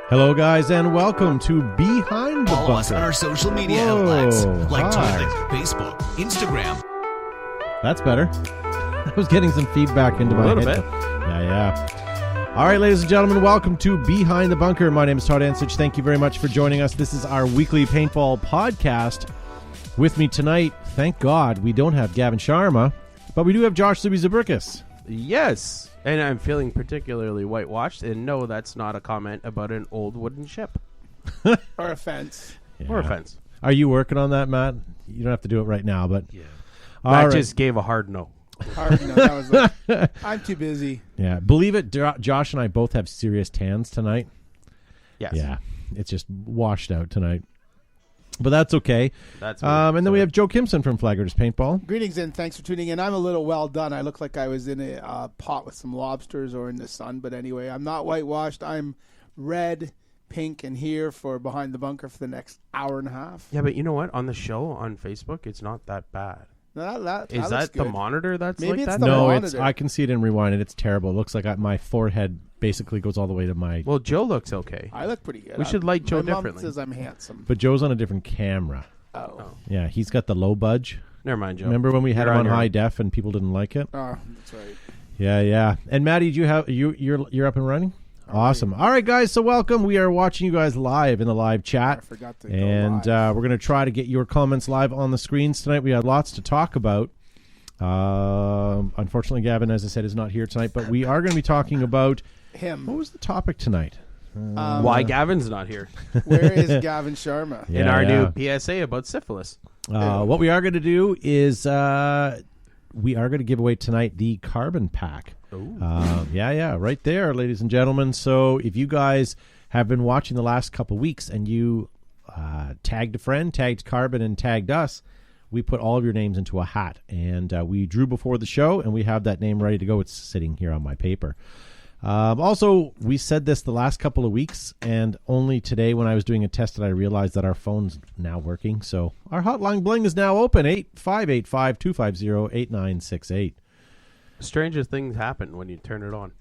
Hello, guys, and welcome to Behind the Bunker. Follow us on our social media outlets like Twitter, Facebook, Instagram. That's better. I was getting some feedback into my head. bit. Yeah. All right, ladies and gentlemen, welcome to Behind the Bunker. My name is Todd Ansich. Thank you very much for joining us. This is our weekly Paintball podcast. With me tonight, thank God, we don't have Gavin Sharma, but we do have Josh Zubi-Zabrikis. Yes, and I'm feeling particularly whitewashed, and no, that's not a comment about an old wooden ship. Or a fence. Yeah. Or a fence. Are you working on that, Matt? You don't have to do it right now, but... Yeah. All Matt right. just gave a hard no. Hard, no, that was like, I'm too busy. Yeah, believe it, Josh and I both have serious tans tonight. Yes. Yeah, it's just washed out tonight. But that's okay. That's and then we have Joe Kimson from Flaggers Paintball. Greetings and thanks for tuning in. I'm a little well done. I look like I was in a pot with some lobsters or in the sun. But anyway, I'm not whitewashed. I'm red, pink, and here for Behind the Bunker for the next hour and a half. Yeah, but you know what? On the show on Facebook, it's not that bad. That Is that the monitor that's Maybe like it's that? the No, monitor. I can see it in rewind, and it's terrible. It looks like my forehead basically goes all the way to my... Well, Joe looks okay. I look pretty good. We should like Joe my mom differently. says I'm handsome. But Joe's on a different camera. Oh. Yeah, he's got the low budge. Never mind, Joe. Remember when we had You're him on your high own. def and people didn't like it? Oh, that's right. Yeah. And Maddie, you're up and running? Awesome. All right, guys, so welcome. We are watching you guys live in the live I chat. forgot to go And live. we're going to try to get your comments live on the screens tonight. We have lots to talk about. Unfortunately, Gavin, as I said, is not here tonight, but we are going to be talking about... him. What was the topic tonight? Why Gavin's not here Where is Gavin Sharma? in our new PSA about syphilis. What we are going to do is we are going to give away tonight the carbon pack. Yeah, right there, ladies and gentlemen. So if you guys have been watching the last couple weeks and you tagged a friend, tagged Carbon, and tagged us, we put all of your names into a hat. And we drew before the show, and we have that name ready to go. It's sitting here on my paper. Also, we said this the last couple of weeks, and only today when I was doing a test did I realize that our phone's now working. So our hotline bling is now open, 8585-250-8968. Strangest things happen when you turn it on.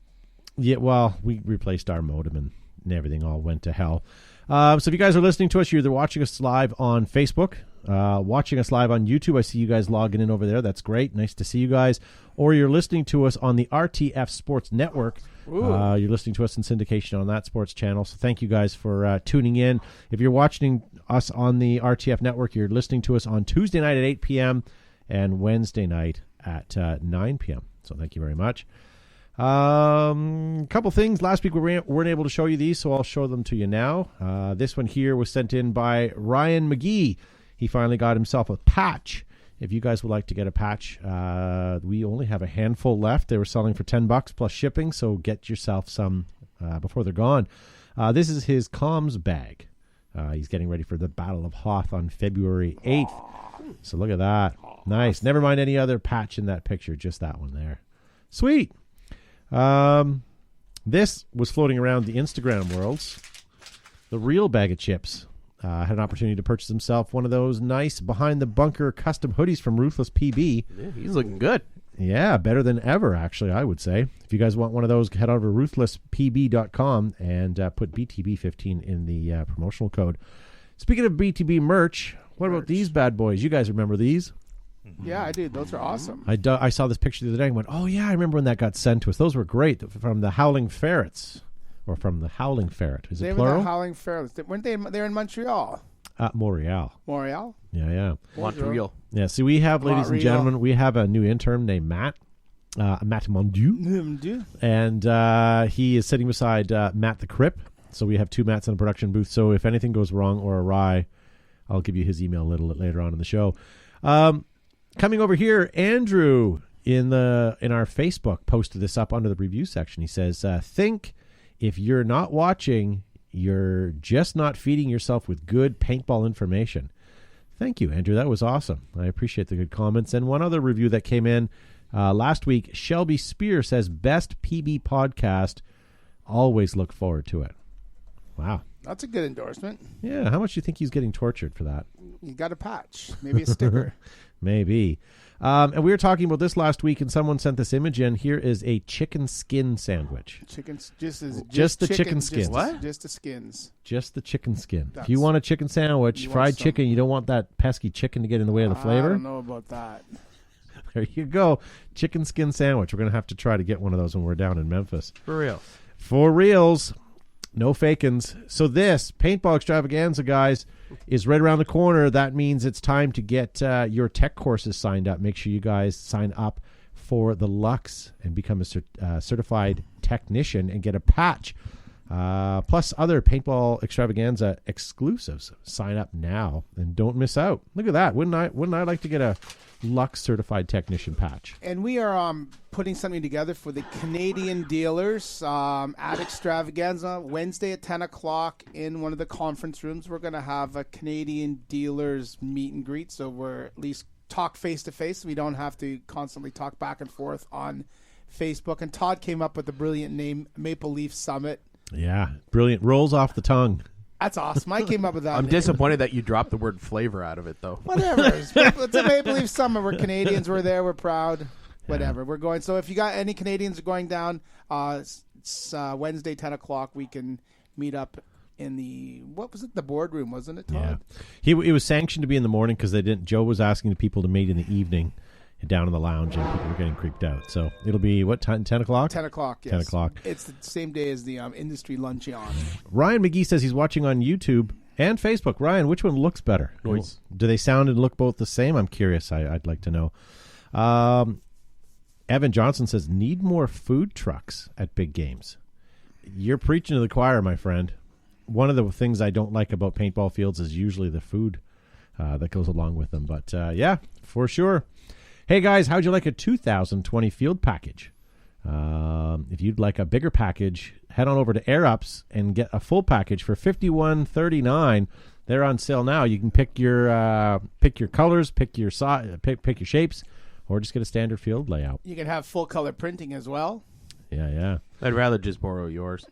Yeah, well, we replaced our modem and everything all went to hell. So if you guys are listening to us, you're either watching us live on Facebook, watching us live on YouTube. I see you guys logging in over there. That's great. Nice to see you guys. Or you're listening to us on the RTF Sports Network. You're listening to us in syndication on that sports channel. So thank you guys for tuning in. If you're watching us on the RTF Network, you're listening to us on Tuesday night at 8 p.m. and Wednesday night at 9 p.m. So thank you very much. Couple things. Last week we weren't able to show you these, so I'll show them to you now. This one here was sent in by Ryan McGee. He finally got himself a patch. If you guys would like to get a patch, we only have a handful left. They were selling for $10 plus shipping, so get yourself some before they're gone. This is his comms bag. He's getting ready for the Battle of Hoth on February 8th. So look at that. Nice. Never mind any other patch in that picture, just that one there. Sweet. This was floating around the Instagram worlds. The real bag of chips. Had an opportunity to purchase himself one of those nice Behind the Bunker custom hoodies from Ruthless PB. Yeah, he's looking good. Yeah, better than ever, actually, I would say. If you guys want one of those, head over to ruthlesspb.com and put BTB15 in the promotional code. Speaking of BTB merch, what about these bad boys? You guys remember these? Yeah, I do. Those are awesome. I saw this picture the other day and went, oh, yeah, I remember when that got sent to us. Those were great from the Howling Ferrets. Or from the Howling Ferret. Is it plural? The Howling Ferrets. Weren't they? They're in Montreal. Montreal. Montreal. Yeah. Montreal. Yeah. See, we have, ladies and gentlemen, we have a new intern named Matt. Matt Mondieu. And he is sitting beside Matt the Crip. So we have two Matts in the production booth. So if anything goes wrong or awry, I'll give you his email a little bit later on in the show. Coming over here, Andrew in our Facebook posted this up under the review section. He says, think if you're not watching, you're just not feeding yourself with good paintball information. Thank you, Andrew. That was awesome. I appreciate the good comments. And one other review that came in last week, Shelby Spear says, best PB podcast. Always look forward to it. Wow. That's a good endorsement. Yeah. How much do you think he's getting tortured for that? You got a patch. Maybe a sticker. Maybe. And we were talking about this last week, and someone sent this image in. Here is a chicken skin sandwich. Just the chicken skins. What? Just the skins. Just the chicken skin. If you want a chicken sandwich, fried chicken, you don't want that pesky chicken to get in the way of the flavor. I don't know about that. There you go. Chicken skin sandwich. We're going to have to try to get one of those when we're down in Memphis. For real. For reals. No fakins. So this Paintball Extravaganza, guys, is right around the corner. That means it's time to get your tech courses signed up. Make sure you guys sign up for the Lux and become a certified technician and get a patch. Plus other Paintball Extravaganza exclusives. Sign up now and don't miss out. Look at that. Wouldn't I like to get a Lux certified technician patch? And we are putting something together for the Canadian dealers at Extravaganza Wednesday at 10 o'clock in one of the conference rooms. We're going to have a Canadian dealers meet and greet, so we're at least talk face to face. We don't have to constantly talk back and forth on Facebook. And Todd came up with the brilliant name Maple Leaf Summit. Yeah, brilliant. Rolls off the tongue. That's awesome. I came up with that. I'm disappointed that you dropped the word flavor out of it, though. Whatever. It's a Maple Leaf Summit. We're Canadians. We're there. We're proud. Whatever. We're going. So if you got any Canadians going down, it's Wednesday, 10 o'clock. We can meet up in the, what was it? The boardroom, wasn't it, Todd? Yeah. It was sanctioned to be in the morning because Joe was asking the people to meet in the evening down in the lounge, and people were getting creeped out. So it'll be, what time, 10 o'clock? 10 o'clock, yes. 10 o'clock. It's the same day as the industry luncheon. Ryan McGee says he's watching on YouTube and Facebook. Ryan, which one looks better? Noise. Do they sound and look both the same? I'm curious. I'd like to know. Evan Johnson says, need more food trucks at big games. You're preaching to the choir, my friend. One of the things I don't like about paintball fields is usually the food that goes along with them. But, yeah, for sure. Hey, guys, how'd you like a 2020 field package? If you'd like a bigger package, head on over to Air Ups and get a full package for $51.39. They're on sale now. You can pick your colors, pick your shapes, or just get a standard field layout. You can have full color printing as well. Yeah. I'd rather just borrow yours.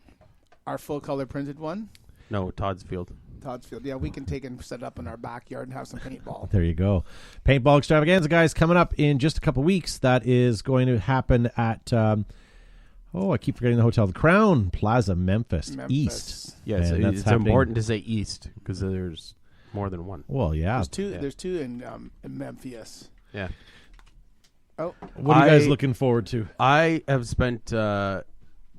Our full color printed one? No, Todd's field. Yeah, we can take and set it up in our backyard and have some paintball. There you go. Paintball Extravaganza, guys, coming up in just a couple weeks. That is going to happen at, I keep forgetting the hotel, the Crown Plaza, Memphis. East. Yes, it's important to say East because there's more than one. Well, yeah. There's two in Memphis. Yeah. Oh, what are you guys looking forward to? I have spent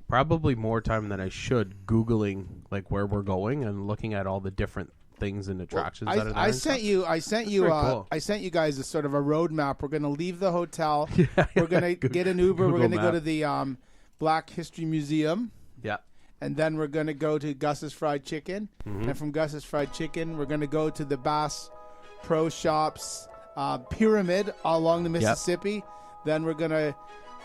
probably more time than I should Googling like where we're going and looking at all the different things and attractions that are there. I sent you guys a sort of a roadmap. We're going to leave the hotel. We're going to get an Uber. We're going to go to the Black History Museum. Yeah. And then we're going to go to Gus's Fried Chicken. Mm-hmm. And from Gus's Fried Chicken, we're going to go to the Bass Pro Shops pyramid along the Mississippi. Yep. Then we're going to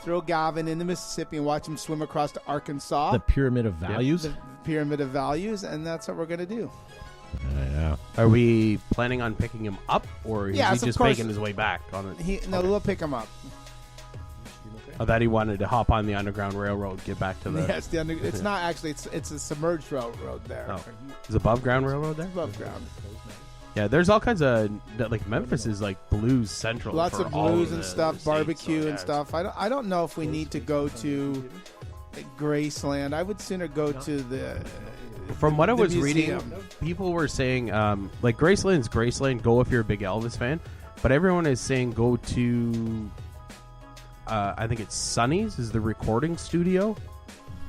throw Gavin in the Mississippi and watch him swim across to Arkansas. The Pyramid of Values? The Pyramid of Values, and that's what we're going to do. Yeah. Are we planning on picking him up, or is he just making his way back on it? We'll pick him up. I thought he wanted to hop on the Underground Railroad, get back to the... Yes, it's not actually, it's a submerged railroad there. Oh. Is above ground railroad there? Above ground. Yeah, there's all kinds of, like, Memphis is like blues central. Lots of blues and stuff, barbecue and stuff. I don't know if we need to go to Graceland. I would sooner go to the... From what I was museum. reading, people were saying, like, Graceland's Graceland, go if you're a big Elvis fan. But everyone is saying go to, I think it's Sunny's, is the recording studio.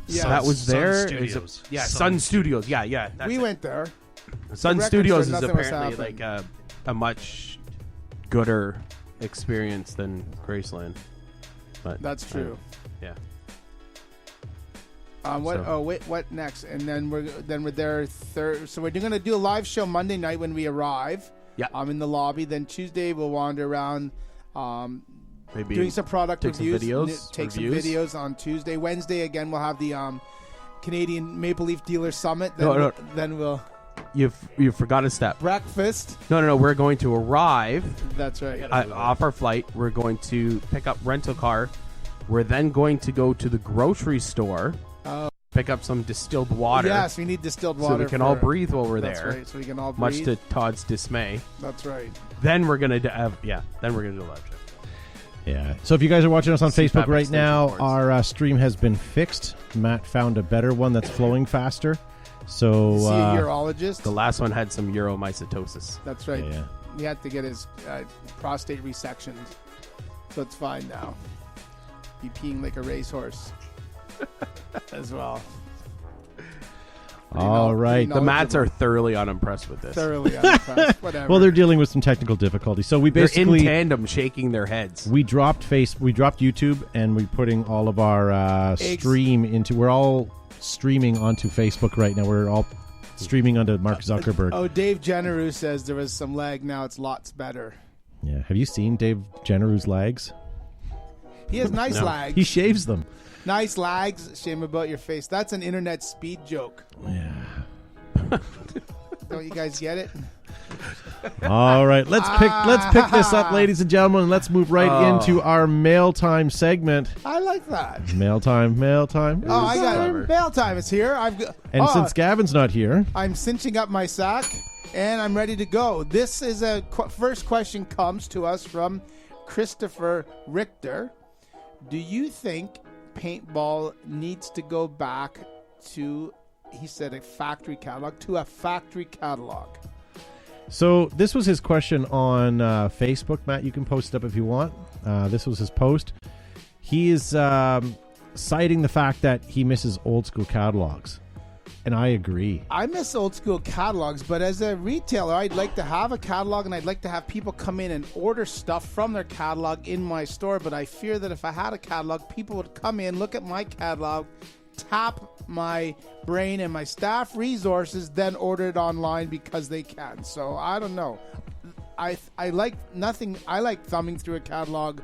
Yeah, so that was there. Studios. Sun Studios. Yeah. We went there. Sun Studios is apparently like a much gooder experience than Graceland. But that's true. Yeah. What next? And then we're there so we're going to do a live show Monday night when we arrive. Yeah. In the lobby. Then Tuesday we'll wander around maybe doing some product reviews. Some videos on Tuesday. Wednesday again we'll have the Canadian Maple Leaf Dealer Summit. Then we'll You forgot a step. Breakfast. No. We're going to arrive. That's right. Off our flight, we're going to pick up rental car. We're then going to go to the grocery store. Pick up some distilled water. Yes, we need distilled water. So we can all breathe while we're there. That's right. So we can all breathe. Much to Todd's dismay. That's right. Then we're gonna do a live show. Yeah. So if you guys are watching us on Facebook CPAP right now, extension our stream has been fixed. Matt found a better one that's flowing faster. So Is he a urologist? The last one had some uromycetosis. That's right. yeah. He had to get his prostate resectioned. So it's fine now. Be peeing like a racehorse as well. All right. The Mats are thoroughly unimpressed with this. Thoroughly unimpressed. Whatever. Well, they're dealing with some technical difficulty. So we They're basically in tandem shaking their heads. we dropped YouTube, and we're putting all of our stream into. We're all streaming onto Facebook right now. We're all streaming onto Mark Zuckerberg. Oh, Dave Generou says there was some lag. Now it's lots better. Yeah. Have you seen Dave Generou's legs? He has nice No. lags. He shaves them. Nice lags. Shame about your face. That's an internet speed joke. Yeah. Don't you guys get it? All right, let's pick this up, ladies and gentlemen, and let's move right into our mail time segment. I like that. Mail time. Oh, I got it. Mail time is here. And since Gavin's not here, I'm cinching up my sack and I'm ready to go. This is first question comes to us from Christopher Richter. Do you think paintball needs to go back to, he said, a factory catalog? So this was his question on Facebook. Matt, you can post it up if you want. This was his post. He is citing the fact that he misses old school catalogs. And I agree. I miss old school catalogs, but as a retailer, I'd like to have a catalog and I'd like to have people come in and order stuff from their catalog in my store. But I fear that if I had a catalog, people would come in, look at my catalog, tap my brain and my staff resources, then order it online because they can. So I don't know. I like nothing. I like thumbing through a catalog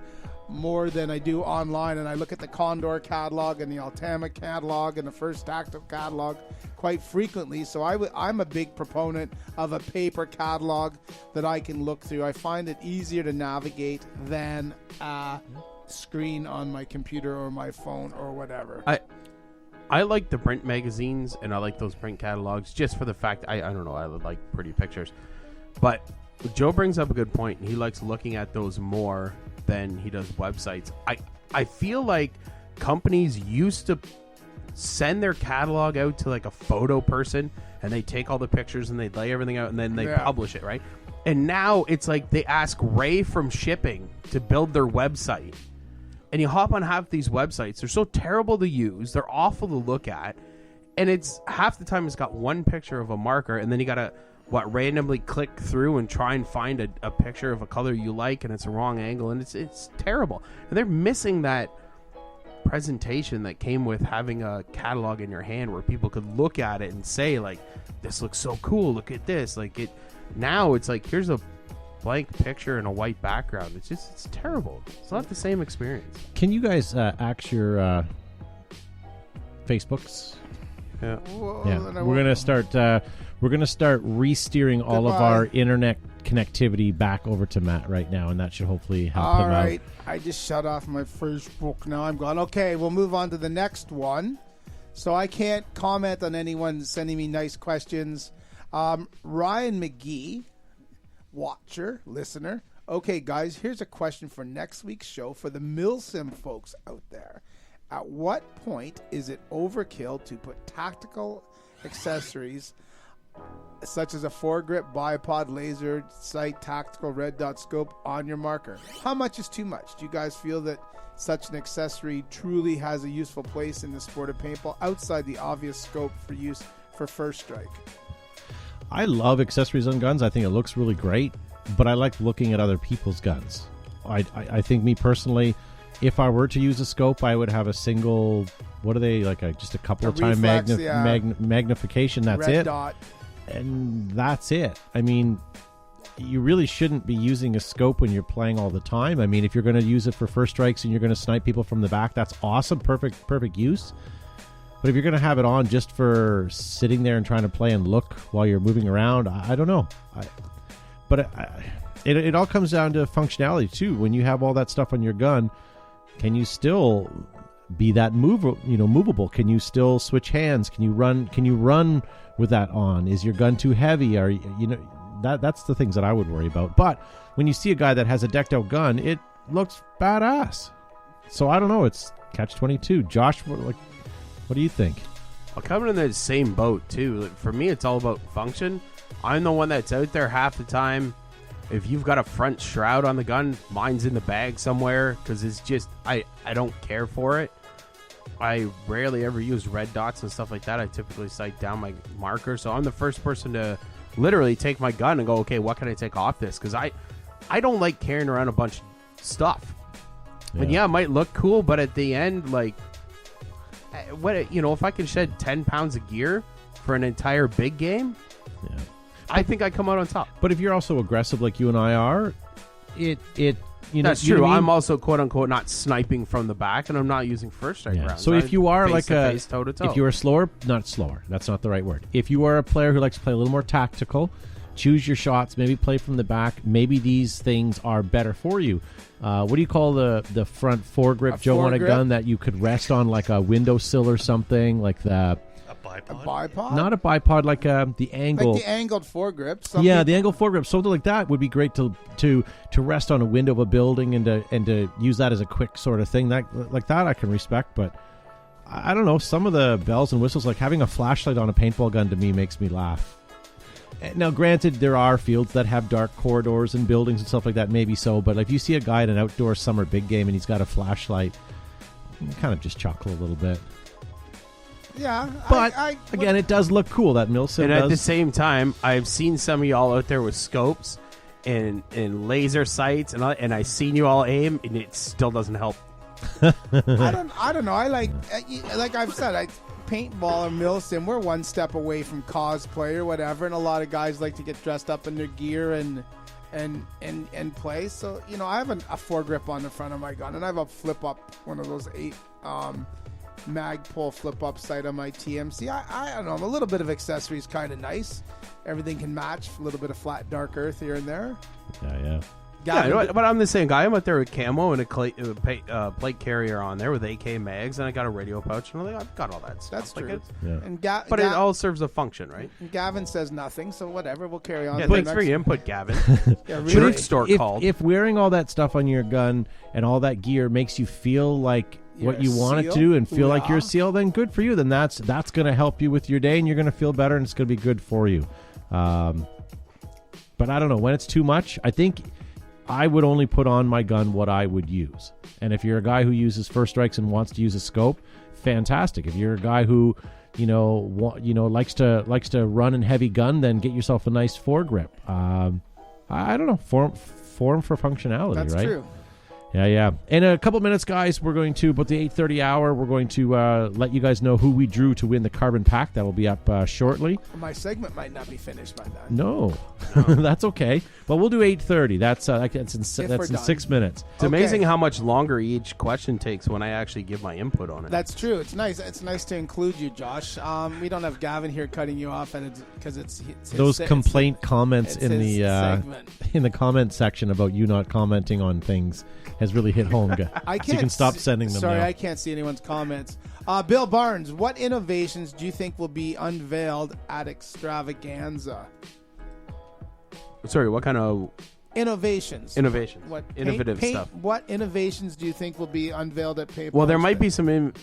more than I do online, and I look at the Condor catalog and the Altama catalog and the First Active catalog quite frequently. So I'm a big proponent of a paper catalog that I can look through. I find it easier to navigate than a screen on my computer or my phone or whatever. I like the print magazines and I like those print catalogs just for the fact I don't know, I like pretty pictures. But Joe brings up a good point. He likes looking at those more than he does websites. I feel like companies used to send their catalog out to like a photo person and they take all the pictures and they lay everything out and then they publish it, right? And now it's like they ask Ray from shipping to build their website. And you hop on half these websites, they're so terrible to use, they're awful to look at, and it's half the time it's got one picture of a marker and then you gotta randomly click through and try and find a picture of a color you like, and it's a wrong angle, and it's terrible. And they're missing that presentation that came with having a catalog in your hand where people could look at it and say, like, this looks so cool, look at this. Like, it now it's like, here's a blank picture and a white background. It's terrible. It's not the same experience. Can you guys axe your Facebooks? Yeah. Whoa, Yeah, we're gonna start re-steering all of our internet connectivity back over to Matt right now, and that should hopefully help All him right. out. I just shut off my Facebook. Now I'm gone. Okay, we'll move on to the next one. So I can't comment on anyone sending me nice questions. Ryan McGee, watcher, listener. Okay, guys, here's a question for next week's show for the Milsim folks out there. At what point is it overkill to put tactical accessories such as a foregrip, bipod, laser sight, tactical red dot scope on your marker? How much is too much? Do you guys feel that such an accessory truly has a useful place in the sport of paintball outside the obvious scope for use for first strike? I love accessories on guns. I think it looks really great, but I like looking at other people's guns. I think, me personally, if I were to use a scope, I would have a single, what are they, like just a couple of time magnification. That's red it. Dot. And that's it. I mean, you really shouldn't be using a scope when you're playing all the time. I mean, if you're going to use it for first strikes and you're going to snipe people from the back, that's awesome. Perfect use. But if you're going to have it on just for sitting there and trying to play and look while you're moving around, I don't know. It all comes down to functionality too. When you have all that stuff on your gun, can you still be that movable? Can you still switch hands? Can you run with that on? Is your gun too heavy? That's the things that I would worry about. But when you see a guy that has a decked out gun, looks badass. So I don't know. It's catch-22. Josh, what do you think? I'll come in the same boat too. Like, for me, it's all about function. I'm the one that's out there half the time. If you've got a front shroud on the gun, mine's in the bag somewhere because it's just I don't care for it. I rarely ever use red dots and stuff like that. I typically sight down my marker, so I'm the first person to literally take my gun and go, okay, what can I take off this? Because I don't like carrying around a bunch of stuff. And yeah, it might look cool, but at the end, like, if I can shed 10 pounds of gear for an entire big game, I think I come out on top. But if you're also aggressive like you and I are, that's true. I'm also quote unquote not sniping from the back, and I'm not using first strike rounds. So if you are like toe-to-toe. if you are not slower, that's not the right word. If you are a player who likes to play a little more tactical, choose your shots, maybe play from the back. Maybe these things are better for you. What do you call the front foregrip, Joe, on a gun that you could rest on like a windowsill or something like the... A bipod? Not a bipod, like the angle. Like the angled foregrip. The angled foregrip. Something like that would be great to rest on a window of a building and to use that as a quick sort of thing. Like that I can respect, but I don't know. Some of the bells and whistles, like having a flashlight on a paintball gun, to me makes me laugh. Now, granted, there are fields that have dark corridors and buildings and stuff like that, maybe so, but if you see a guy at an outdoor summer big game and he's got a flashlight, you can kind of just chuckle a little bit. Yeah, but again, it does look cool. That Milsim and does. At the same time, I've seen some of y'all out there with scopes and laser sights, and I seen you all aim, and it still doesn't help. I don't know. I like I've said, paintball or Milsim, we're one step away from cosplay or whatever, and a lot of guys like to get dressed up in their gear and play. So I have a foregrip on the front of my gun, and I have a flip up, one of those 8 Magpul flip-up sight on my TMC. I don't know. A little bit of accessories kind of nice. Everything can match. A little bit of flat, dark earth here and there. Yeah. But I'm the same guy. I'm out there with camo and a plate carrier on there with AK mags, and I got a radio pouch, and I've got all that stuff. That's true. And but it all serves a function, right? Gavin says nothing, so whatever. We'll carry on. Yeah, thanks for your input, Gavin. If wearing all that stuff on your gun and all that gear makes you feel like what you want it to do and feel like you're a SEAL, then good for you. Then that's going to help you with your day, and you're going to feel better, and it's going to be good for you. But I don't know. When it's too much, I think I would only put on my gun what I would use. And if you're a guy who uses first strikes and wants to use a scope, fantastic. If you're a guy who likes to run and heavy gun, then get yourself a nice foregrip. I don't know. Form for functionality, that's right? That's true. Yeah. In a couple minutes, guys, we're going to, about the 8:30 hour, we're going to let you guys know who we drew to win the carbon pack. That will be up shortly. My segment might not be finished by then. No. That's okay. Well, we'll do 8:30. That's in 6 minutes. It's amazing how much longer each question takes when I actually give my input on it. That's true. It's nice. It's nice to include you, Josh. We don't have Gavin here cutting you off, and because it's those complaint comments in the comment section about you not commenting on things has really hit home. So you can stop sending them. Sorry, now. I can't see anyone's comments. Bill Barnes, what innovations do you think will be unveiled at Extravaganza? Sorry, what kind of innovations? What innovative stuff? What innovations do you think will be unveiled at Paintball? Well, there might be some.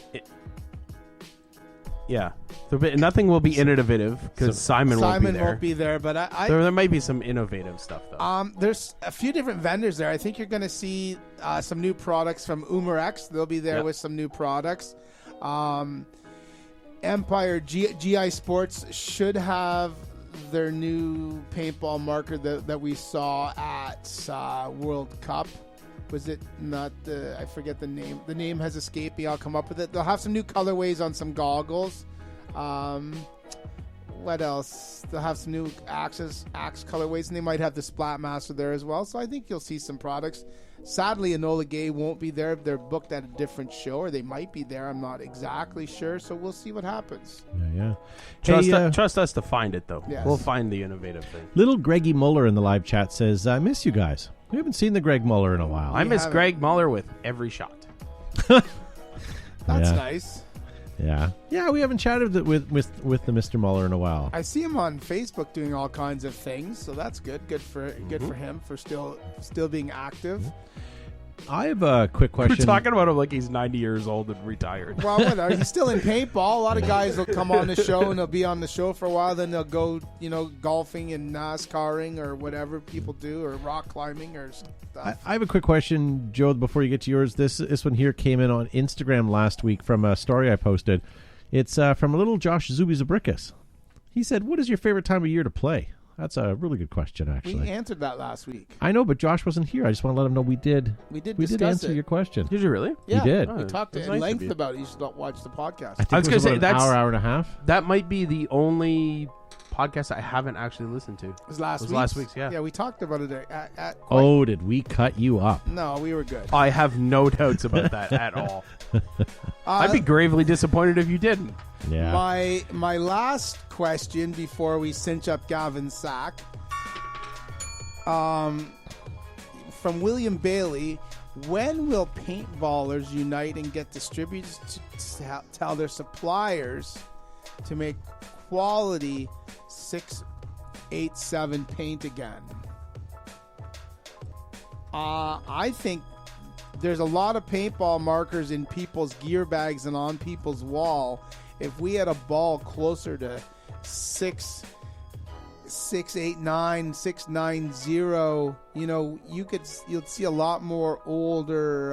Nothing will be innovative because Simon won't be there. But there might be some innovative stuff though. There's a few different vendors there. I think you're going to see some new products from Umarex. They'll be there with some new products. Empire GI Sports should have their new paintball marker that we saw at World Cup. Was it not I forget the name. The name has escaped me. I'll come up with it. They'll have some new colorways on some goggles. What else? They'll have some new axe colorways, and they might have the Splatmaster there as well. So I think you'll see some products. Sadly, Enola Gay won't be there. They're booked at a different show, or they might be there. I'm not exactly sure. So we'll see what happens. Yeah. Trust us to find it, though. Yes. We'll find the innovative thing. Little Greggy Muller in the live chat says, I miss you guys. We haven't seen the Greg Muller in a while. I miss Greg Muller with every shot. That's nice. Yeah. Yeah, we haven't chatted with the Mr. Muller in a while. I see him on Facebook doing all kinds of things, so that's good. Good for him for still being active. I have a quick We're question. talking about him like he's 90 years old and retired. Well, whatever. He's still in paintball. A lot of guys will come on the show and they'll be on the show for a while. Then they'll go, golfing and NASCARing or whatever people do, or rock climbing or stuff. I have a quick question, Joe, before you get to yours. This one here came in on Instagram last week from a story I posted. It's from a little Josh Zubizabrickus. He said, "What is your favorite time of year to play?" That's a really good question, actually. We answered that last week. I know, but Josh wasn't here. I just want to let him know we did. We did answer it. your question. Did you really? Yeah, we did. We talked That's at nice length of you. about it. You should watch the podcast. I think I was it gonna say, about an that's- hour and a half. That might be the only podcast I haven't actually listened to. It was last week. last week's, yeah. Yeah, we talked about it at Oh, did we cut you up? No, we were good. I have no doubts about that at all. I'd be gravely disappointed if you didn't. Yeah. My last question before we cinch up Gavin's sack, from William Bailey: when will paintballers unite and get distributors to tell their suppliers to make quality 687 paint again? I think there's a lot of paintball markers in people's gear bags and on people's wall. If we had a ball closer to 689, 690, you'll see a lot more older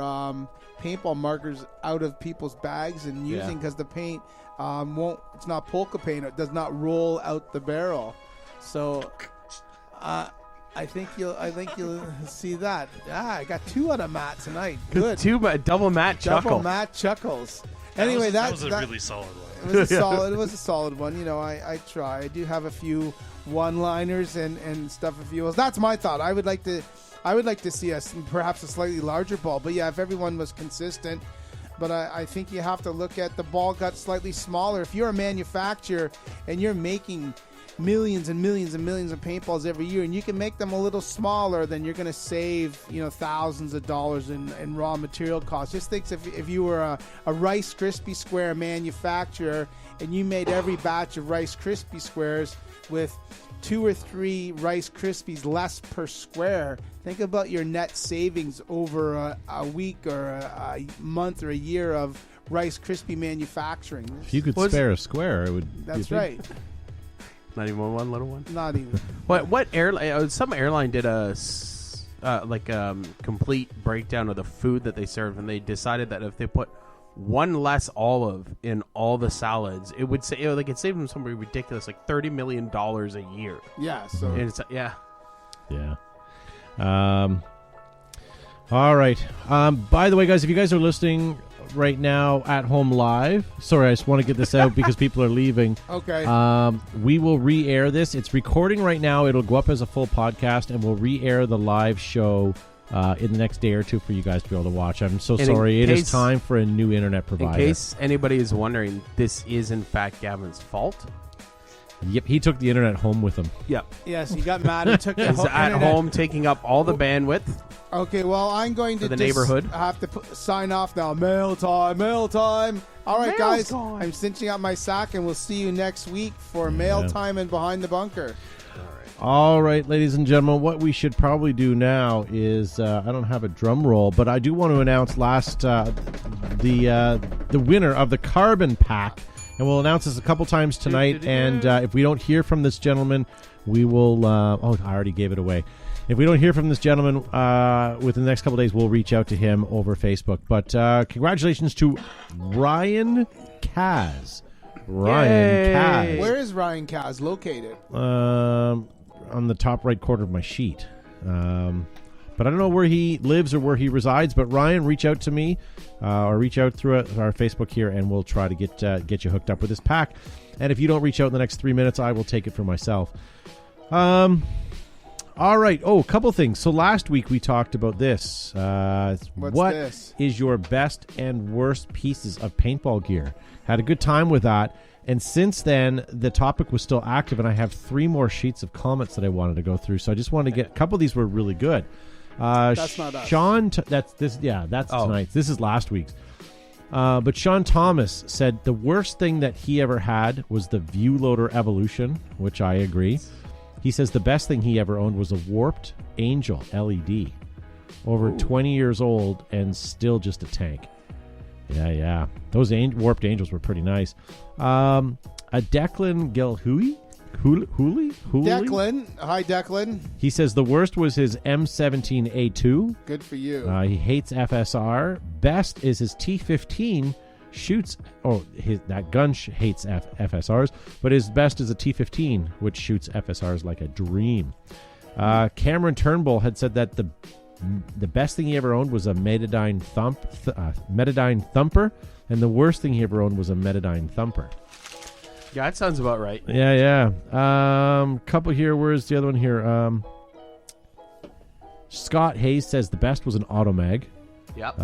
paintball markers out of people's bags and using, because the paint it's not polka paint. It does not roll out the barrel. So I think you'll see that. I got two out of Matt tonight. Good. Double Matt chuckle. Double Matt chuckles. Anyway, that was a really solid one. It was a solid one. I try. I do have a few one-liners and stuff. That's my thought. I would like to see perhaps a slightly larger ball. But yeah, if everyone was consistent. But I think you have to look at the ball got slightly smaller. If you're a manufacturer and you're making millions and millions and millions of paintballs every year, and you can make them a little smaller, then you're going to save thousands of dollars in raw material costs. Just think if you were a Rice Krispie Square manufacturer and you made every batch of Rice Krispie Squares with 2 or 3 Rice Krispies less per square. Think about your net savings over a week or a month or a year of Rice Krispie manufacturing. If you could spare a square, it would. That's right. Not even one little one. Not even. What airline? Some airline did a complete breakdown of the food that they serve, and they decided that if they put one less olive in all the salads, it would say it saved them something ridiculous, like $30 million a year. Yeah. So And it's, yeah. All right. By the way, guys, if you guys are listening right now at home live, sorry, I just want to get this out because people are leaving. Okay. We will re-air this. It's recording right now. It'll go up as a full podcast, and we'll re-air the live show in the next day or two for you guys to be able to watch. I'm so sorry. It is time for a new internet provider. In case anybody is wondering, this is in fact Gavin's fault. Yep, he took the internet home with him. Yep. Yes, he got mad and took the He's at internet. home taking up all the bandwidth. Okay, well, I'm going to the neighborhood. have to sign off now. Mail time. All right, Mail guys, time. I'm cinching up my sack, and we'll see you next week for mail time and Behind the Bunker. All right, ladies and gentlemen, what we should probably do now is I don't have a drum roll, but I do want to announce the winner of the Carbon Pack, and we'll announce this a couple times tonight. And if we don't hear from this gentleman, we will. I already gave it away. If we don't hear from this gentleman within the next couple of days, we'll reach out to him over Facebook. But congratulations to Ryan Kaz. Ryan Kaz. Where is Ryan Kaz located? On the top right corner of my sheet. But I don't know where he lives or where he resides. But Ryan, reach out to me or reach out through our Facebook here, and we'll try to get you hooked up with this pack. And if you don't reach out in the next 3 minutes, I will take it for myself. All right. Oh, a couple things. So last week we talked about this. What is your best and worst pieces of paintball gear? Had a good time with that. And since then, the topic was still active, and I have 3 more sheets of comments that I wanted to go through. So I just wanted to get a couple of these were really good. That's not us. Sean, that's tonight's. This is last week's. But Sean Thomas said the worst thing that he ever had was the View Loader Evolution, which I agree. He says the best thing he ever owned was a Warped Angel LED. over 20 years old and still just a tank. Yeah. Those Warped Angels were pretty nice. A Declan Gilhui? Hooley? Declan. Hi, Declan. He says the worst was his M17A2. Good for you. He hates FSR. Best is his T15. Shoots. That gun hates FSRs, but his best is a T15, which shoots FSRs like a dream. Cameron Turnbull had said that the best thing he ever owned was a Metadyne Thumper, and the worst thing he ever owned was a Metadyne Thumper. Yeah, that sounds about right. Yeah. Couple here. Where's the other one here? Scott Hayes says the best was an Automag. Yep.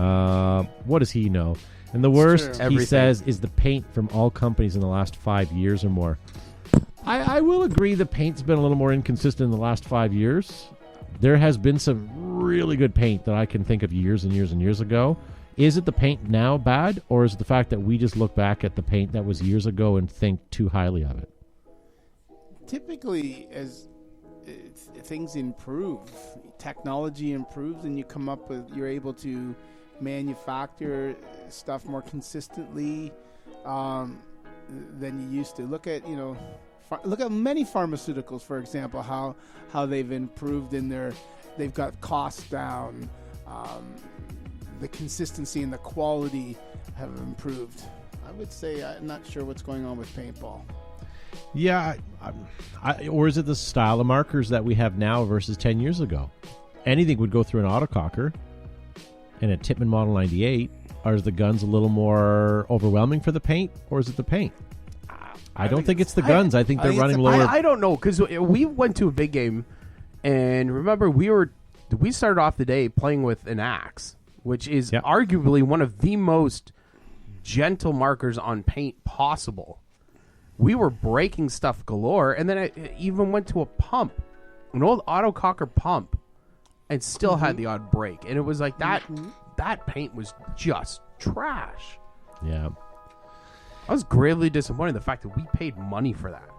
What does he know? And the worst, he Everything. says, is the paint from all companies in the last 5 years or more. I will agree the paint's been a little more inconsistent in the last 5 years. There has been some really good paint that I can think of years and years and years ago. Is it the paint now bad, or is it the fact that we just look back at the paint that was years ago and think too highly of it? Typically, as things improve, technology improves, and you're able to manufacture stuff more consistently than you used to. Look at many pharmaceuticals, for example, how they've improved they've got costs down. The consistency and the quality have improved. I would say I'm not sure what's going on with paintball. Yeah, or is it the style of markers that we have now versus 10 years ago? Anything would go through an autococker and a Tippmann Model 98. Are the guns a little more overwhelming for the paint, or is it the paint? I don't think it's the guns. I think they're running lower. I don't know, because we went to a big game, and remember, we started off the day playing with an axe, which is arguably one of the most gentle markers on paint possible. We were breaking stuff galore, and then I even went to a pump, an old autococker pump, and still had the odd break. And it was like that paint was just trash. Yeah. I was greatly disappointed in the fact that we paid money for that.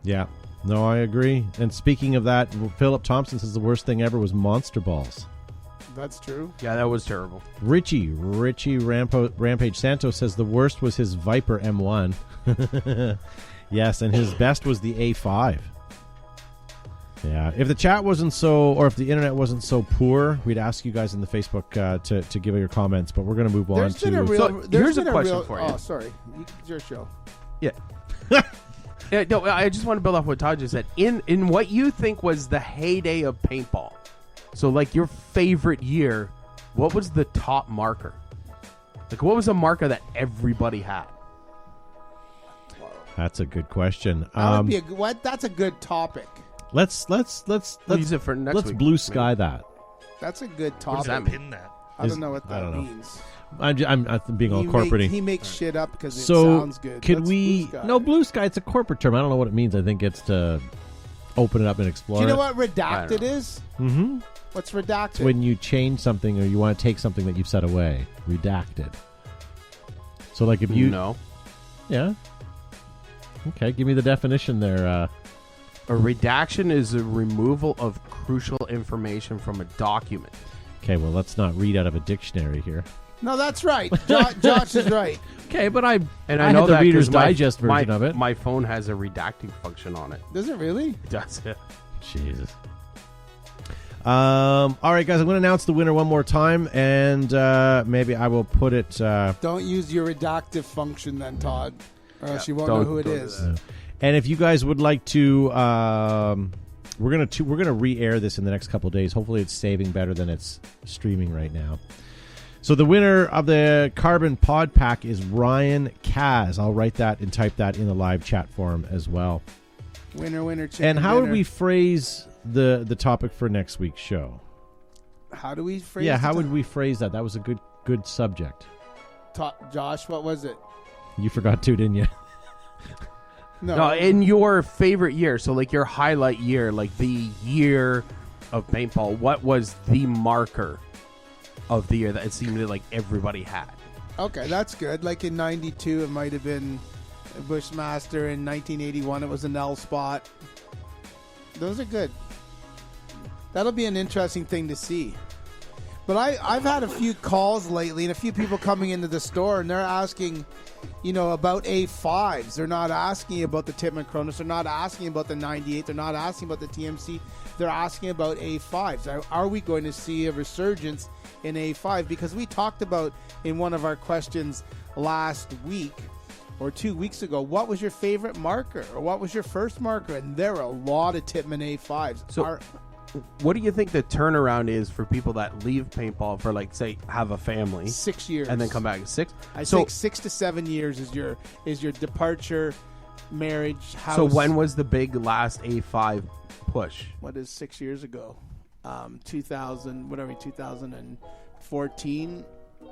Yeah. No, I agree. And speaking of that, Philip Thompson says the worst thing ever was Monster Balls. That's true. Yeah, that was terrible. Richie Rampage Santos says the worst was his Viper M1. Yes, and his best was the A5. Yeah, if the chat wasn't or if the internet wasn't so poor, we'd ask you guys in the Facebook to give your comments, but we're going to move on to... Here's a question for you. Oh, sorry. It's your show. Yeah. Yeah, no, I just want to build off what Todd just said. In what you think was the heyday of paintball, so like your favorite year, what was the top marker? Like, what was a marker that everybody had? That's a good question. That's a good topic. Let's use it for next week. Let's blue sky that. That's a good topic. What does that mean? I don't know what that means. I'm being all corporate-y. He makes shit up because it sounds good. Could we... No, blue sky, it's a corporate term. I don't know what it means. I think it's to open it up and explore it. Do you know what redacted is? Mm-hmm. What's redacted? It's when you change something or you want to take something that you've set away. Redacted. So like if you... No. Yeah. Okay, give me the definition there. A redaction is a removal of crucial information from a document. Okay, well, let's not read out of a dictionary here. No, that's right. Josh is right. Okay, but I know the that Reader's 'cause Digest version of it. My phone has a redacting function on it. Does it really? It does, yeah. Jesus. All right, guys, I'm going to announce the winner one more time, and maybe I will put it... Don't use your redactive function then, Todd, or else you won't know who it is. And if you guys would like to... We're gonna re-air this in the next couple of days. Hopefully it's saving better than it's streaming right now. So the winner of the Carbon Pod Pack is Ryan Kaz. I'll write that and type that in the live chat forum as well. Winner, chicken And how dinner. would we phrase the topic for next week's show? How do we phrase? Yeah, how would we phrase that? That was a good subject. Josh, what was it? You forgot to, didn't you? No, in your favorite year, so like your highlight year, like the year of paintball, what was the marker of the year that it seemed like everybody had? Okay, that's good. Like in 92, it might have been Bushmaster. In 1981, it was an L spot. Those are good. That'll be an interesting thing to see. But I've had a few calls lately and a few people coming into the store and they're asking, about A5s. They're not asking about the Tippmann Cronus. They're not asking about the 98. They're not asking about the TMC. They're asking about A5s. Are we going to see a resurgence in A5? Because we talked about in one of our questions last week or 2 weeks ago, what was your favorite marker or what was your first marker? And there are a lot of Tippmann A5s. So what do you think the turnaround is for people that leave paintball for, like, say, have a family? 6 years. And then come back? 6? I think 6 to 7 years is your departure, marriage, house. So when was the big last A5 push? What is 6 years ago? 2014.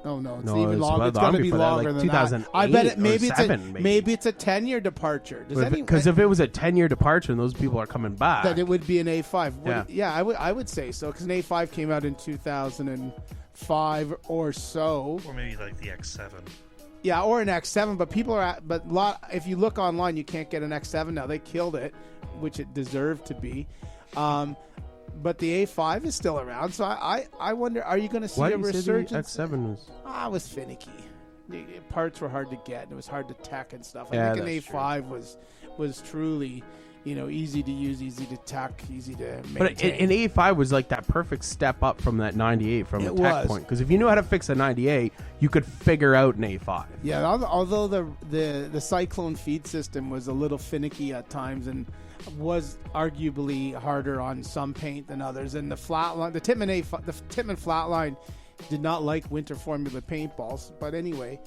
Oh no, it's even longer. It's going to be longer than that. I bet maybe it's a 10-year departure. Because if it was a 10-year departure and those people are coming back, then it would be an A5. Yeah, I would say so, because an A5 came out in 2005 or so, or maybe like the X7. Yeah, or an X7. But if you look online, you can't get an X7 now. They killed it, which it deserved to be. But the A5 is still around, so I wonder, are you going to see a resurgence? The X7 was... it was finicky. The parts were hard to get, and it was hard to tech and stuff. Yeah, I think an A5 was truly, easy to use, easy to tech, easy to maintain. But an A5 was like that perfect step up from that 98 from a tech point. Because if you knew how to fix a 98, you could figure out an A5. Yeah, although the Cyclone feed system was a little finicky at times and was arguably harder on some paint than others, and the Tippmann Flatline did not like winter formula paintballs, but anyway,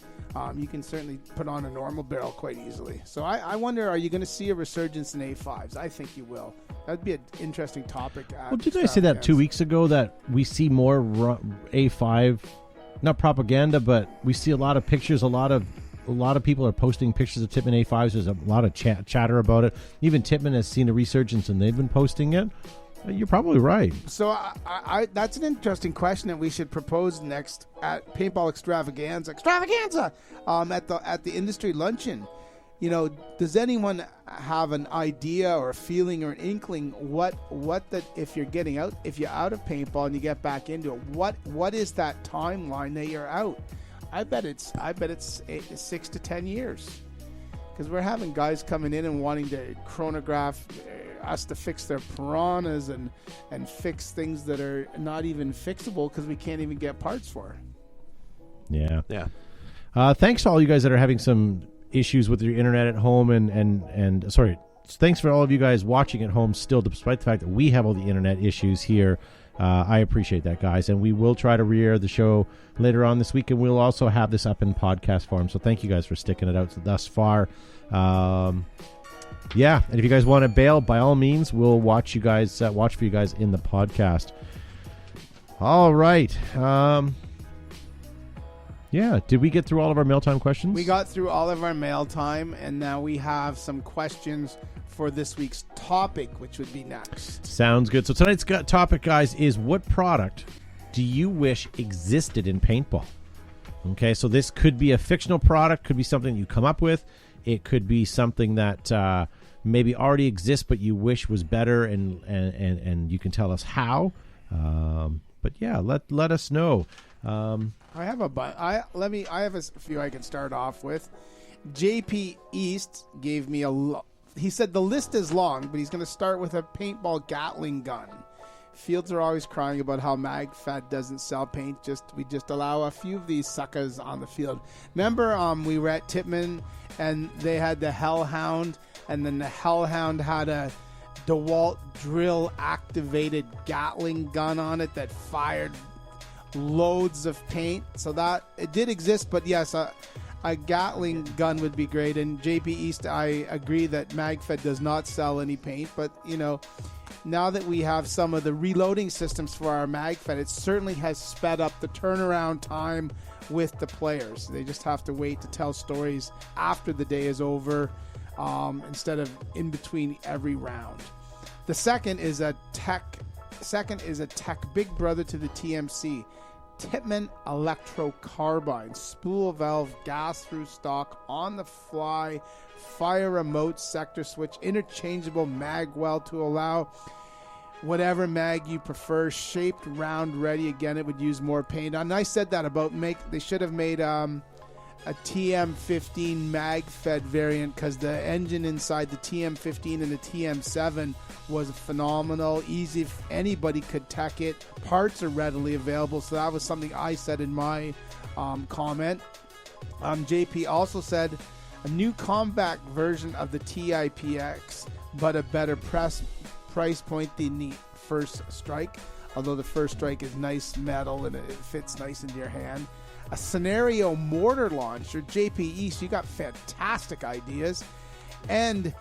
you can certainly put on a normal barrel quite easily. So I wonder, are you going to see a resurgence in A5s? I think you will. That'd be an interesting topic. Well, didn't I say that 2 weeks ago, that we see more A5, not propaganda, but we see a lot of pictures, a lot of people are posting pictures of Tippmann A5s. There's a lot of chatter about it. Even Tippmann has seen a resurgence, and they've been posting it. You're probably right. So that's an interesting question that we should propose next at Paintball Extravaganza at the industry luncheon. Does anyone have an idea or a feeling or an inkling what that, if you're out of paintball and you get back into it, what is that timeline that you're out? I bet it's 6 to 10 years, because we're having guys coming in and wanting to chronograph us to fix their piranhas and fix things that are not even fixable because we can't even get parts for. Yeah. Thanks to all you guys that are having some issues with your internet at home, and sorry, thanks for all of you guys watching at home still, despite the fact that we have all the internet issues here. I appreciate that, guys, and we will try to re-air the show later on this week, and we'll also have this up in podcast form. So thank you guys for sticking it out thus far. And if you guys want to bail, by all means, we'll watch for you guys in the podcast. All right. Did we get through all of our mail time questions? We got through all of our mail time, and now we have some questions for this week's topic, which would be next. Sounds good. So tonight's topic, guys, is what product do you wish existed in paintball? Okay, so this could be a fictional product, could be something you come up with. It could be something that maybe already exists, but you wish was better, and you can tell us how. But yeah, let us know. I have a few I can start off with. JP East gave me he said the list is long, but he's going to start with a paintball Gatling gun. Fields are always crying about how MagFed doesn't sell paint. We just allow a few of these suckers on the field. Remember, we were at Tippmann and they had the Hellhound, and then the Hellhound had a DeWalt drill activated Gatling gun on it that fired loads of paint. So that it did exist, but yes, a Gatling gun would be great. And JP East, I agree that MagFed does not sell any paint, but now that we have some of the reloading systems for our MagFed, it certainly has sped up the turnaround time with the players. They just have to wait to tell stories after the day is over, instead of in between every round. The second is a tech big brother to the TMC. Tippmann electrocarbine, spool valve, gas through stock, on the fly, fire remote, sector switch, interchangeable mag well to allow whatever mag you prefer, shaped, round, ready. Again, it would use more paint. And I said that about they should have made a TM15 mag-fed variant because the engine inside the TM15 and the TM7 was phenomenal, easy. Anybody could tech it. Parts are readily available, so that was something I said in my comment. JP also said a new combat version of the TIPX, but a better price point than the First Strike, although the First Strike is nice metal and it fits nice into your hand. A scenario mortar launcher. JP East, you got fantastic ideas. And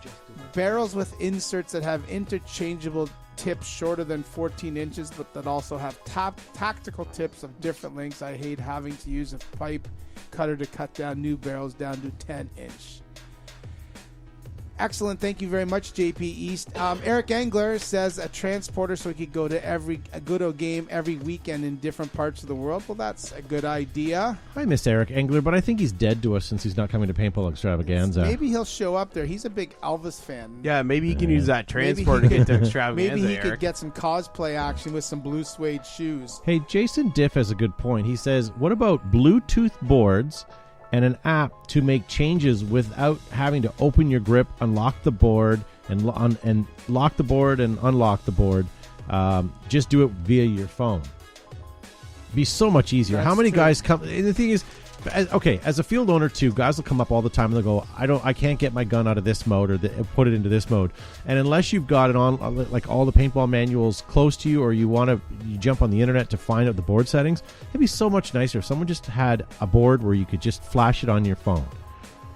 barrels with inserts that have interchangeable tips shorter than 14 inches, but that also have tactical tips of different lengths. I hate having to use a pipe cutter to cut down new barrels down to 10-inch. Excellent. Thank you very much, JP East. Eric Engler says a transporter so he could go to a good game every weekend in different parts of the world. Well, that's a good idea. I miss Eric Engler, but I think he's dead to us since he's not coming to Paintball Extravaganza. Maybe he'll show up there. He's a big Elvis fan. Yeah, maybe he can use that transporter to get to Extravaganza. Maybe he Eric could get some cosplay action with some blue suede shoes. Hey, Jason Diff has a good point. He says, what about Bluetooth boards and an app to make changes without having to open your grip, unlock the board, and lock the board and unlock the board? Just do it via your phone. Be so much easier. That's How many true. guys come? And the thing is, as a field owner too, guys will come up all the time and they'll go, I can't get my gun out of this mode or put it into this mode. And unless you've got it on, like all the paintball manuals close to you, or you jump on the internet to find out the board settings, it'd be so much nicer if someone just had a board where you could just flash it on your phone.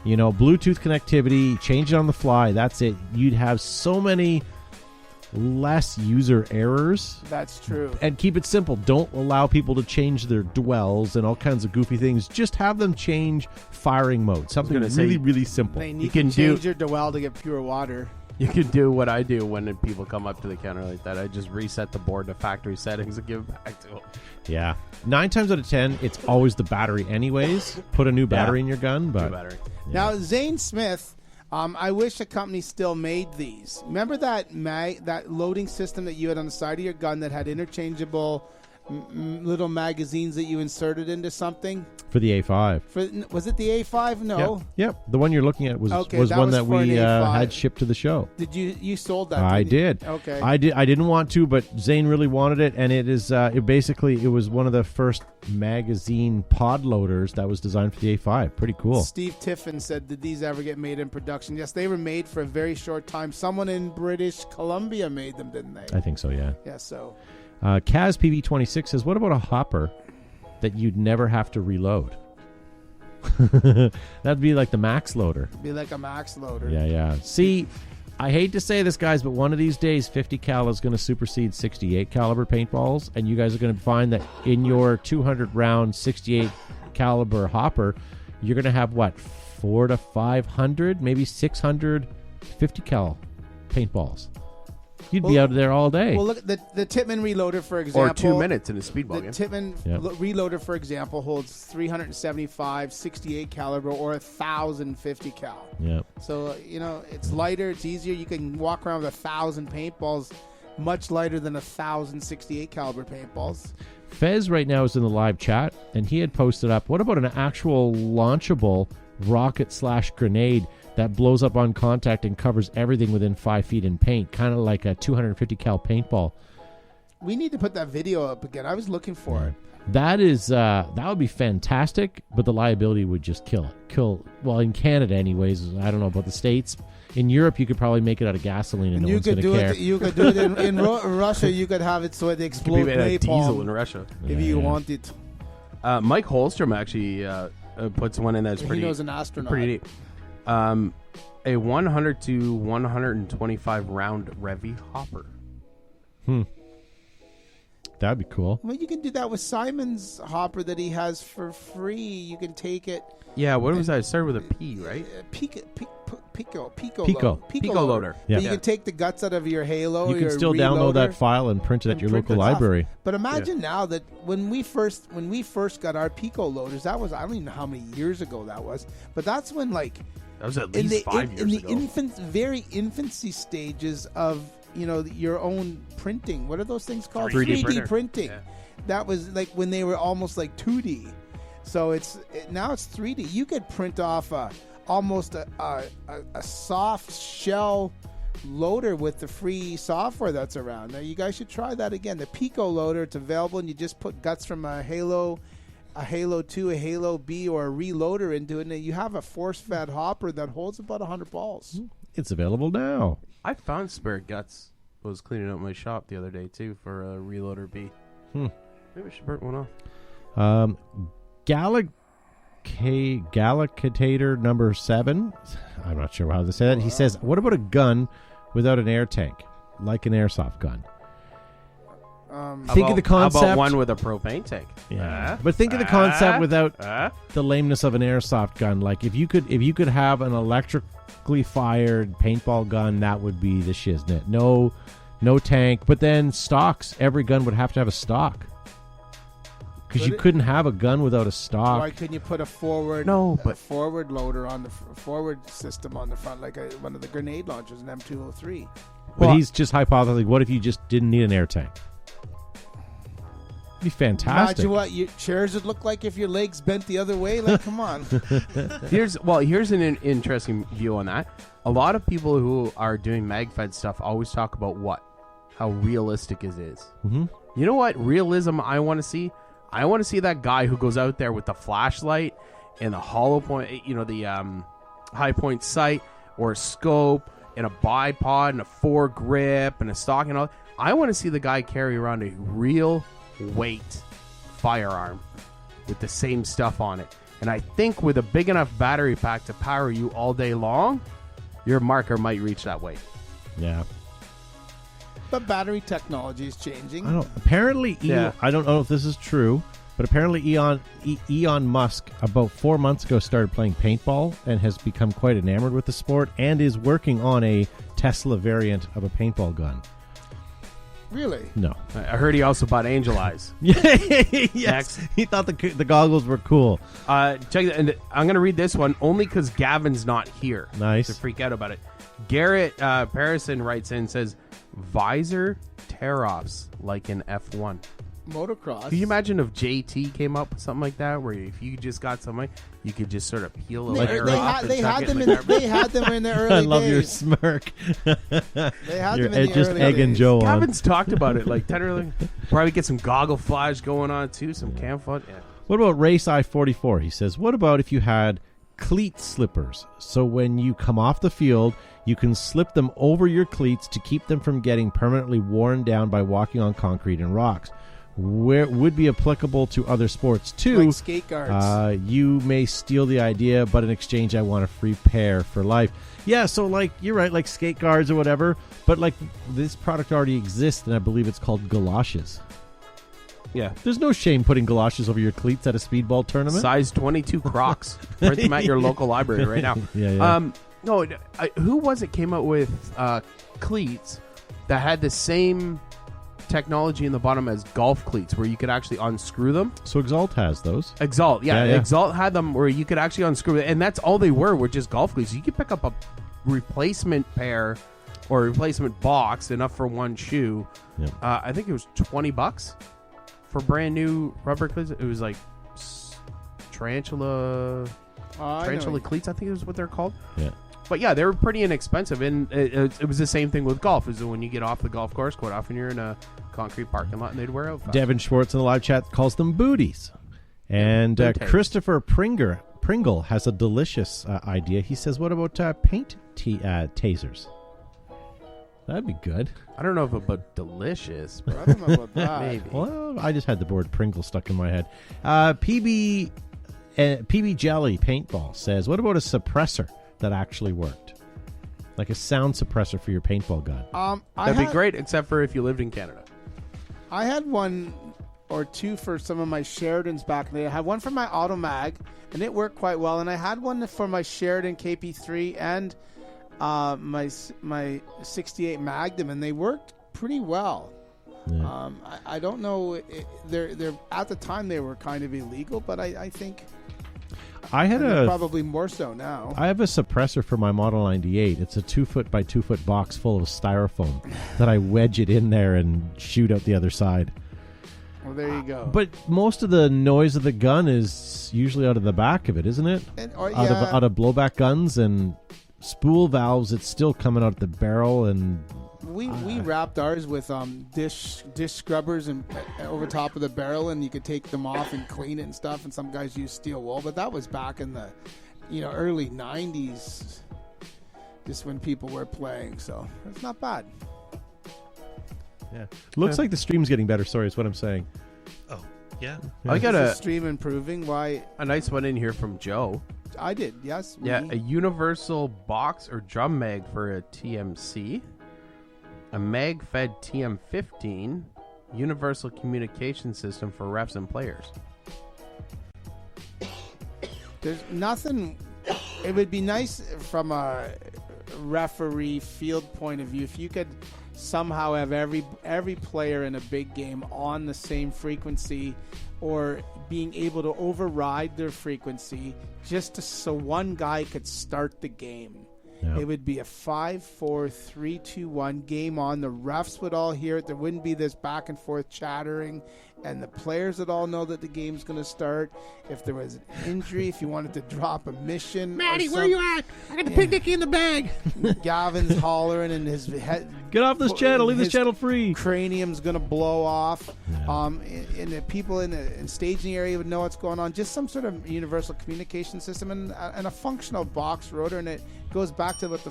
You know, Bluetooth connectivity, change it on the fly. That's it. You'd have so many less user errors. That's true. And keep it simple. Don't allow people to change their dwells and all kinds of goofy things. Just have them change firing mode. Something really, really simple. You can change your dwell to get pure water. You can do what I do when people come up to the counter like that. I just reset the board to factory settings and give it back to them. Yeah. 9 times out of 10, it's always the battery anyways. Put a new battery in your gun. But battery. Yeah. Now, Zane Smith, I wish a company still made these. Remember that loading system that you had on the side of your gun that had interchangeable little magazines that you inserted into something? For the A5. Was it the A5? No. Yep. The one you're looking at was one that we had shipped to the show. Did you sold that? I did. Okay. I didn't want to, but Zane really wanted it, and it is. It was one of the first magazine pod loaders that was designed for the A5. Pretty cool. Steve Tiffin said, "Did these ever get made in production?" Yes, they were made for a very short time. Someone in British Columbia made them, didn't they? I think so. Yeah. Yeah. So. Kaz PV26 says, "What about a hopper that you'd never have to reload?" That'd be like the max loader. Be like a max loader. Yeah. See, I hate to say this, guys, but one of these days, 50 cal is going to supersede 68 caliber paintballs, and you guys are going to find that in your 200 round 68 caliber hopper, you're going to have 400 to 500, maybe 600 50 cal paintballs. You'd be out of there all day. Well, look, the Tippmann Reloader, for example. Or 2 minutes in a speedball game. The Tippmann Reloader, for example, holds 375 68 caliber or 1,050 cal. Yeah. So, it's lighter, it's easier. You can walk around with 1,000 paintballs, much lighter than 1,000 68 caliber paintballs. Fez right now is in the live chat, and he had posted up, what about an actual launchable rocket/grenade that blows up on contact and covers everything within 5 feet in paint, kind of like a 250 cal paintball? We need to put that video up again. I was looking for it. That would be fantastic, but the liability would just kill it. Well, in Canada anyways. I don't know about the States. In Europe, you could probably make it out of gasoline and no one's going to care. You could do it in Russia. You could have it so it explodes diesel in Russia if you want it. Mike Holstrom actually puts one in that's pretty. He knows an astronaut. Pretty neat. A 100 to 125 round Revy hopper. That'd be cool. Well, you can do that with Simon's hopper that he has for free. You can take it. Yeah, what was that? It started with a P, right? Pico loader. Yeah. But you can take the guts out of your Halo. You can still download that file and print it at your local library. But imagine now that when we first got our Pico loaders, that was, I don't even know how many years ago that was, but that's when That was at least 5 years ago. In the very infancy stages of your own printing. What are those things called? 3D printing. Yeah. That was like when they were almost like 2D. So now it's 3D. You could print off almost a soft shell loader with the free software that's around. Now you guys should try that again. The Pico loader, it's available, and you just put guts from a Halo 2, a Halo B, or a reloader into it, and you have a force-fed hopper that holds about 100 balls. It's available now. I found spare guts. I was cleaning up my shop the other day, too, for a reloader B. Maybe I should burn one off. Gallicatator number 7. I'm not sure how to say that. He says, what about a gun without an air tank, like an airsoft gun? Think of the concept. How about one with a propane tank? Yeah, but think of the concept without the lameness of an airsoft gun. Like if you could have an electrically fired paintball gun, that would be the shiznit. No tank, but then stocks. Every gun would have to have a stock. Because you couldn't have a gun without a stock. Why couldn't you put a forward loader on the forward system on the front, like one of the grenade launchers, an M203? But he's just hypothesizing, what if you just didn't need an air tank? It'd be fantastic. Imagine what your chairs would look like if your legs bent the other way. Like, come on. Here's an interesting view on that. A lot of people who are doing MagFed stuff always talk about how realistic it is. Mm-hmm. You know what realism I want to see? I want to see that guy who goes out there with the flashlight and the hollow point, the high point sight, or a scope and a bipod and a foregrip and a stock and all. I want to see the guy carry around a real weight firearm with the same stuff on it. And I think with a big enough battery pack to power you all day long, your marker might reach that weight. Yeah. But battery technology is changing. Apparently, I don't know if this is true, but apparently Elon Musk about 4 months ago started playing paintball and has become quite enamored with the sport and is working on a Tesla variant of a paintball gun. Really? No. I heard he also bought Angel Eyes. Yes. Next. He thought the goggles were cool. Check that. And I'm going to read this one only because Gavin's not here. Nice. To freak out about it. Garrett Parison writes in and says, visor tear-offs like in F1. Motocross. Can you imagine if JT came up with something like that, where if you just got something, you could just sort of peel a layer off? They had them in the early days. I love your smirk. They had them in the just early egging days. Joe on. Gavin's talked about it like 10 or probably get some goggle flash going on too, some camouflage. Yeah. What about Race I-44? He says, what about if you had cleat slippers? So when you come off the field, you can slip them over your cleats to keep them from getting permanently worn down by walking on concrete and rocks. Where would be applicable to other sports too. Like skate guards. You may steal the idea, but in exchange, I want a free pair for life. Yeah, so like you're right, like skate guards or whatever. But like this product already exists, and I believe it's called galoshes. Yeah, there's no shame putting galoshes over your cleats at a speedball tournament. Size 22 Crocs. Print them at your local library right now. Yeah. No, who was it came out with cleats that had the same technology in the bottom as golf cleats, where you could actually unscrew them? So Exalt has those. Exalt, yeah. Exalt had them where you could actually unscrew it, and that's all they were just golf cleats. You could pick up a replacement pair or a replacement box, enough for one shoe. Yep. I think it was $20 for brand new rubber cleats. It was like tarantula cleats, I think is what they're called. Yeah. But yeah, they were pretty inexpensive, and it was the same thing with golf. Is that when you get off the golf course, quite often you're in a concrete parking lot, and they'd wear out fast. Devin Schwartz in the live chat calls them booties. And Christopher Pringle has a delicious idea. He says, what about paint tasers? That'd be good. I don't know if about delicious, but I don't know about that. Maybe. Well, I just had the word Pringle stuck in my head. PB Jelly Paintball says, what about a suppressor that actually worked? Like a sound suppressor for your paintball gun. That'd be great, except for if you lived in Canada. I had one or two for some of my Sheridans back in the day. I had one for my Automag, and it worked quite well. And I had one for my Sheridan KP3 and my 68 Magnum, and they worked pretty well. Yeah. I don't know. They're at the time they were kind of illegal, but I think I had probably more so now. I have a suppressor for my Model 98. It's a 2-foot by 2-foot box full of styrofoam that I wedge it in there and shoot out the other side. Well, there you go. But most of the noise of the gun is usually out of the back of it, isn't it? Out of blowback guns and spool valves. It's still coming out the barrel, and we wrapped ours with dish scrubbers and over top of the barrel, and you could take them off and clean it and stuff. And some guys use steel wool, but that was back in the early 90s, just when people were playing. So it's not bad. Yeah, looks like the stream's getting better. Sorry, is what I'm saying. Oh, yeah. I got a stream improving. Why? A nice one in here from Joe. I did, yes. Yeah, a universal box or drum mag for a TMC, a mag-fed TM15, universal communication system for refs and players. There's nothing. It would be nice from a referee field point of view if you could somehow have every player in a big game on the same frequency, or being able to override their frequency just so one guy could start the game. Yep. It would be a 5-4-3-2-1 game on. The refs would all hear it. There wouldn't be this back and forth chattering, and the players would all know that the game's going to start. If there was an injury, if you wanted to drop a mission, Maddie, where you at? I got the picnic in the bag. Gavin's hollering, and his head. Get off this channel. Leave this channel free. Cranium's going to blow off. Yeah. And the people in the staging area would know what's going on. Just some sort of universal communication system and a functional box rotor, and it goes back to what the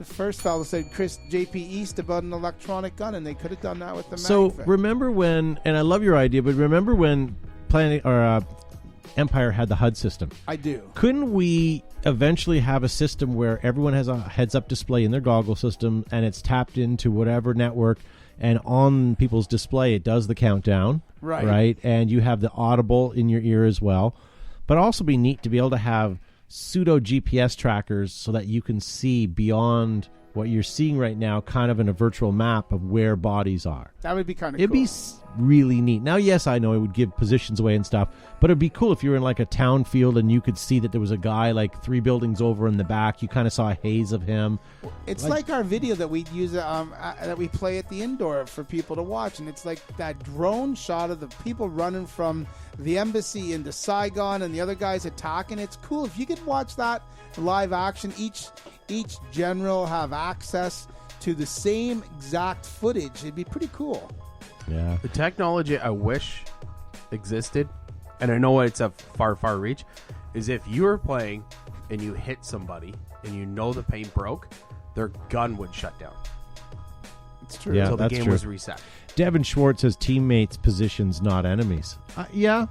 first fellow said, Chris J.P. East, about an electronic gun, and they could have done that with the So MagFed. remember when, and I love your idea, but remember when Empire had the HUD system? I do. Couldn't we eventually have a system where everyone has a heads-up display in their goggle system, and it's tapped into whatever network, and on people's display it does the countdown, right? And you have the audible in your ear as well. But also be neat to be able to have pseudo GPS trackers so that you can see beyond what you're seeing right now, kind of in a virtual map of where bodies are. That would be kind of cool. It'd be really neat. Now, yes, I know it would give positions away and stuff, but it'd be cool if you were in like a town field and you could see that there was a guy like 3 buildings over in the back. You kind of saw a haze of him. It's like our video that we use that we play at the indoor for people to watch, and it's like that drone shot of the people running from the embassy into Saigon and the other guys attacking. It's cool if you could watch that live action. Each general have access to the same exact footage. It'd be pretty cool. Yeah. The technology I wish existed, and I know it's a far reach, is if you were playing and you hit somebody and you know the paint broke, their gun would shut down. It's true. Yeah, until the that's game true. was reset. Devin Schwartz says teammates, positions, not enemies. Yeah.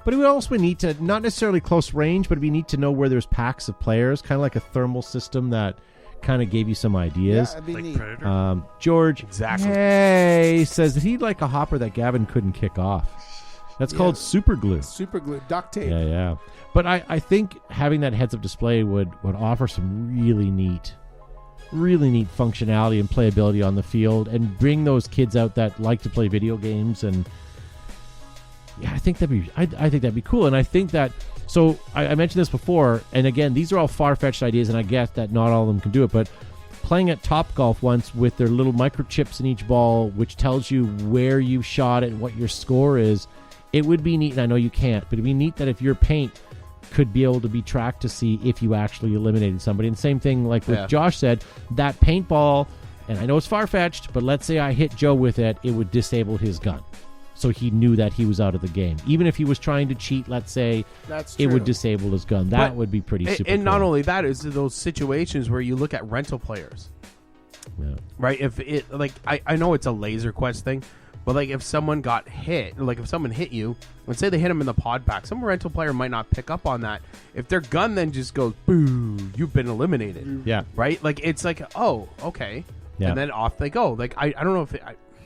But it would also be neat to, not necessarily close range, but it'd be neat to know where there's packs of players, kind of like a thermal system that kind of gave you some ideas. Yeah, it'd be Like neat. Predator. George, Exactly. hey, says that he'd like a hopper that Gavin couldn't kick off. That's called super glue. Super glue, duct tape. Yeah. But I think having that heads-up display would offer some really neat functionality and playability on the field, and bring those kids out that like to play video games. And yeah, I think that'd be cool. And I think that, so I mentioned this before, and again, these are all far-fetched ideas, and I get that not all of them can do it, but playing at Topgolf once with their little microchips in each ball, which tells you where you shot it and what your score is, it would be neat. And I know you can't, but it'd be neat that if your paint could be able to be tracked to see if you actually eliminated somebody. And same thing like what Josh said, that paintball, and I know it's far-fetched, but let's say I hit Joe with it, it would disable his gun. So he knew that he was out of the game. Even if he was trying to cheat, let's say, it would disable his gun. That would be pretty super And cool. not only that, is those situations where you look at rental players. Yeah. Right? If it, like, I know it's a laser quest thing, but like if someone got hit, like if someone hit you, let's say they hit him in the pod pack, some rental player might not pick up on that. If their gun then just goes, boo, you've been eliminated. Yeah. Right? Like, it's like, oh, okay. Yeah. And then off they go. Like, I don't know if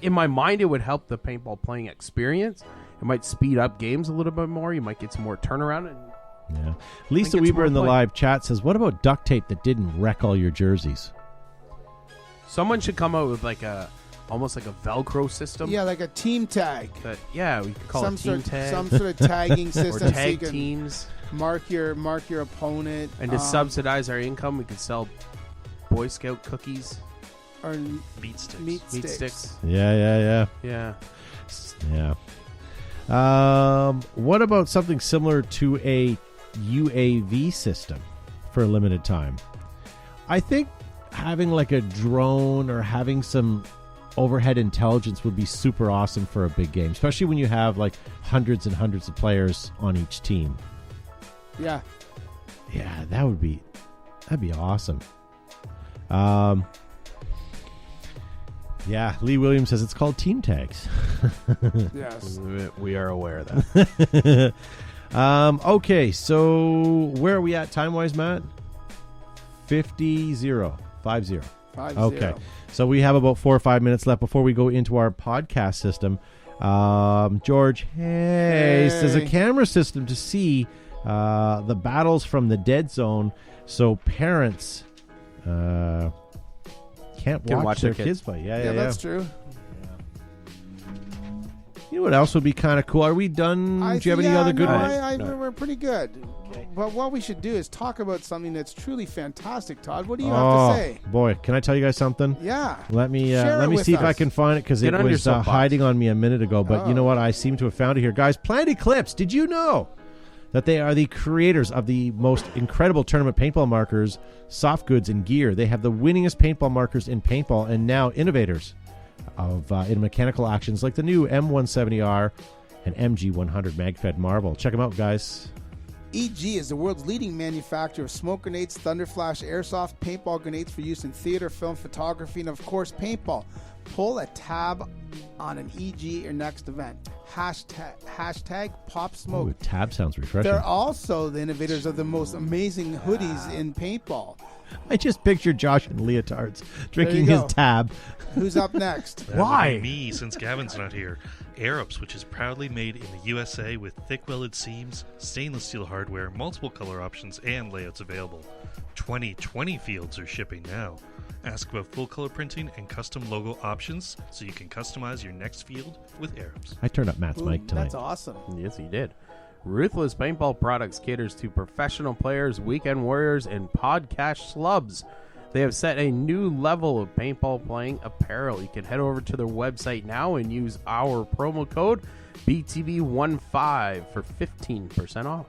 in my mind it would help the paintball playing experience. It might speed up games a little bit more. You might get some more turnaround. And Yeah. Lisa it's Weber more in the play. live chat says, what about duct tape that didn't wreck all your jerseys? someone should come out with like almost like a Velcro system. Yeah, like a team tag. We could call it team tag. Some sort of tagging system. Or tag so teams. Mark your opponent. And to subsidize our income, we could sell Boy Scout cookies. Or meat sticks. Meat sticks. Yeah. What about something similar to a UAV system for a limited time? I think having like a drone or having some overhead intelligence would be super awesome for a big game, especially when you have like hundreds and hundreds of players on each team. Yeah, that'd be awesome. Lee Williams says it's called team tags. Yes, we are aware of that. Okay, so where are we at time-wise, Matt? 50. Okay, so we have about 4 or 5 minutes left before we go into our podcast system. George Hayes says a camera system to see the battles from the dead zone, so parents can't watch their kids fight. Yeah, that's true. You know what else would be kind of cool? Are we done? Do you have any other good ones? We're pretty good. Okay. But what we should do is talk about something that's truly fantastic, Todd. What do you have to say? Boy, can I tell you guys something? Yeah. Let me see if I can find it, because it was hiding on me a minute ago. But you know what? I seem to have found it here. Guys, Planet Eclipse, did you know that they are the creators of the most incredible tournament paintball markers, soft goods, and gear? They have the winningest paintball markers in paintball, and now innovators in mechanical actions like the new M170R and MG100 MagFed Marvel. Check them out, guys. EG is the world's leading manufacturer of smoke grenades, thunderflash, airsoft, paintball grenades for use in theater, film, photography, and of course paintball. Pull a tab on an EG at your next event. Hashtag Pop Smoke. Ooh, tab sounds refreshing. They're also the innovators of the most amazing hoodies in paintball. I just pictured Josh in leotards drinking his tab. Who's up next? Why? Me, since Gavin's not here. Aerops, which is proudly made in the USA with thick welded seams, stainless steel hardware, multiple color options, and layouts available. 2020 fields are shipping now. Ask about full color printing and custom logo options so you can customize your next field with Aerops. I turned up Matt's mic tonight. That's awesome. Yes, he did. Ruthless Paintball Products caters to professional players, weekend warriors, and podcast schlubs. They have set a new level of paintball playing apparel. You can head over to their website now and use our promo code BTB15 for 15% off.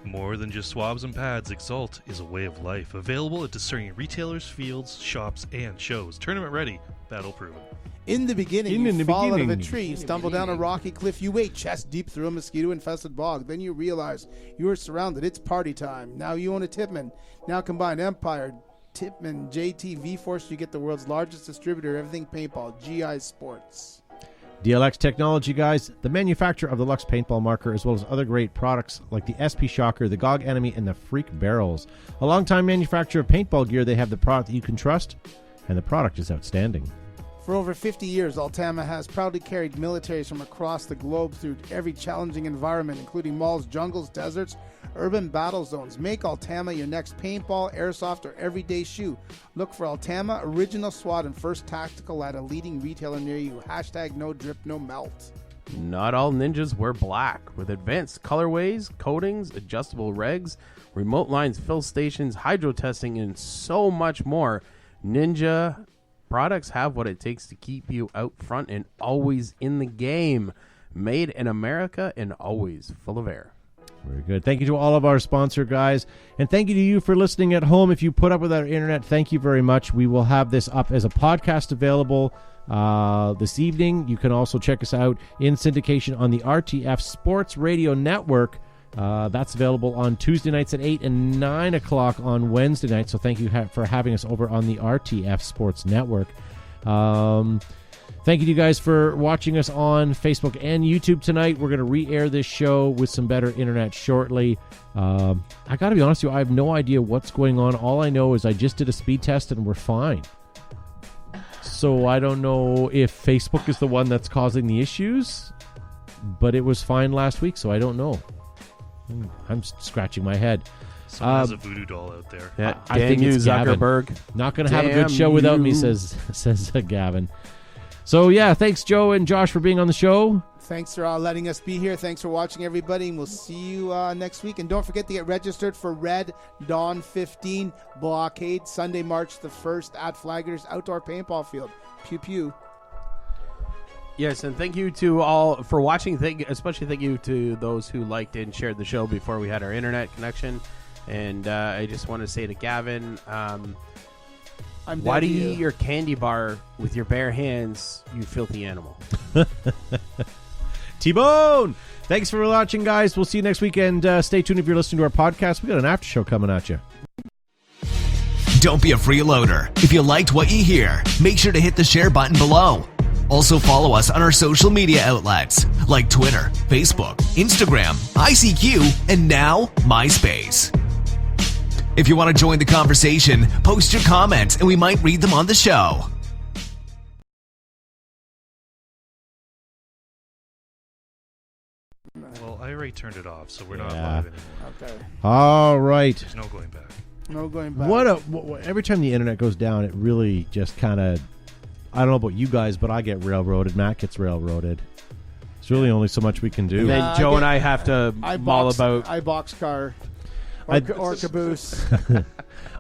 More than just swabs and pads, Exalt is a way of life. Available at discerning retailers, fields, shops, and shows. Tournament ready, battle proven. In the beginning, you fall out of a tree, you stumble down a rocky cliff, you wade chest deep through a mosquito-infested bog. Then you realize you are surrounded. It's party time. Now you own a Tipman. Now combined Empire, Tipman, JT, V-Force, you get the world's largest distributor of everything paintball, GI Sports. DLX Technology, guys, the manufacturer of the Lux paintball marker, as well as other great products like the SP Shocker, the GOG Enemy, and the Freak Barrels. A longtime manufacturer of paintball gear, they have the product that you can trust, and the product is outstanding. For over 50 years, Altama has proudly carried militaries from across the globe through every challenging environment, including malls, jungles, deserts, urban battle zones. Make Altama your next paintball, airsoft, or everyday shoe. Look for Altama Original SWAT and First Tactical at a leading retailer near you. Hashtag no drip, no melt. Not all ninjas wear black. With advanced colorways, coatings, adjustable regs, remote lines, fill stations, hydro testing, and so much more, Ninja products have what it takes to keep you out front and always in the game. Made in America and always full of air. Very good. Thank you to all of our sponsor guys. And thank you to you for listening at home. If you put up with our internet, thank you very much. We will have this up as a podcast available this evening. You can also check us out in syndication on the RTF Sports Radio Network. That's available on Tuesday nights at 8 and 9 o'clock on Wednesday nights. So thank you for having us over on the RTF Sports Network. Thank you to you guys for watching us on Facebook and YouTube tonight. We're going to re-air this show with some better internet shortly. I got to be honest with you, I have no idea what's going on. All I know is I just did a speed test and we're fine. So I don't know if Facebook is the one that's causing the issues, but it was fine last week, so I don't know. I'm scratching my head. Someone has a voodoo doll out there. Yeah, I think you, it's Gavin. Zuckerberg. Not going to have a good Damn show without me, you. says Gavin. So, yeah, thanks, Joe and Josh, for being on the show. Thanks for letting us be here. Thanks for watching, everybody, and we'll see you next week. And don't forget to get registered for Red Dawn 15 Blockade, Sunday, March the 1st at Flaggers Outdoor Paintball Field. Pew, pew. Yes, and thank you to all for watching. Especially thank you to those who liked and shared the show before we had our internet connection. And I just want to say to Gavin, why do you eat your candy bar with your bare hands, you filthy animal? T-Bone! Thanks for watching, guys. We'll see you next week, and stay tuned if you're listening to our podcast. We got an after show coming at you. Don't be a freeloader. If you liked what you hear, make sure to hit the share button below. Also follow us on our social media outlets like Twitter, Facebook, Instagram, ICQ, and now MySpace. If you want to join the conversation, post your comments and we might read them on the show. Well, I already turned it off, so we're not live anymore. Okay. All right. There's no going back. No going back. Every time the internet goes down, it really just kind of, I don't know about you guys, but I get railroaded. Matt gets railroaded. There's really only so much we can do. And then Joe and I have to mull about. I boxcar or caboose.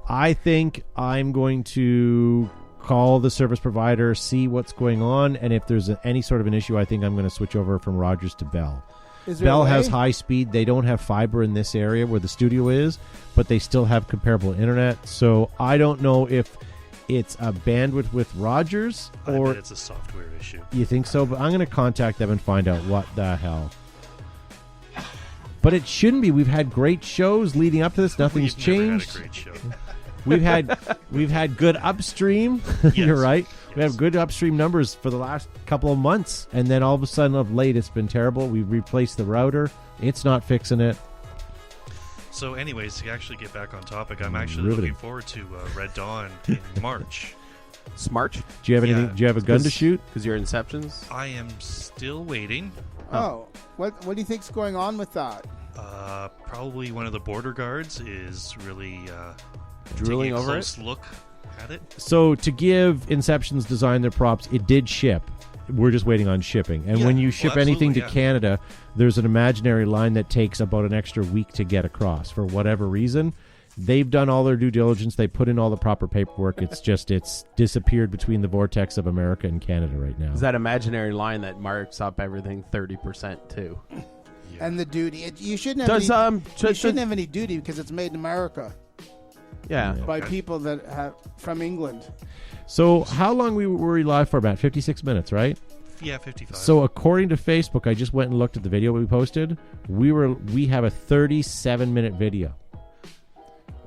I think I'm going to call the service provider, see what's going on, and if there's any sort of an issue, I think I'm going to switch over from Rogers to Bell. Bell has high speed. They don't have fiber in this area where the studio is, but they still have comparable internet. So I don't know if it's a bandwidth with Rogers or I bet it's a software issue. You think so? But I'm going to contact them and find out what the hell. But it shouldn't be. We've had great shows leading up to this. Nothing's We've changed. Never had a great show. We've had good upstream. Yes. You're right. Yes. We have good upstream numbers for the last couple of months, and then all of a sudden of late it's been terrible. We replaced the router. It's not fixing it. So anyways, to actually get back on topic, I'm actually Riveting. looking forward to Red Dawn in March. Smart? Do you have anything? Yeah. Do you have a gun to shoot? Because your Inceptions? I am still waiting. Oh, what do you think's going on with that? Probably one of the border guards is really Drooling taking a over close look at it. So to give Inception's design their props, it did ship. We're just waiting on shipping. And Yeah, when you well, ship anything to absolutely, Canada, there's an imaginary line that takes about an extra week to get across for whatever reason. They've done all their due diligence. They put in all the proper paperwork. It's just it's disappeared between the vortex of America and Canada right now. Is that imaginary line that marks up everything 30% too? And the duty. You shouldn't have you shouldn't have any duty because it's made in America Yeah. by people that have from England. So how long were we live for, Matt? 56 minutes, right? Yeah, 55. So according to Facebook, I just went and looked at the video we posted. We have a 37-minute video.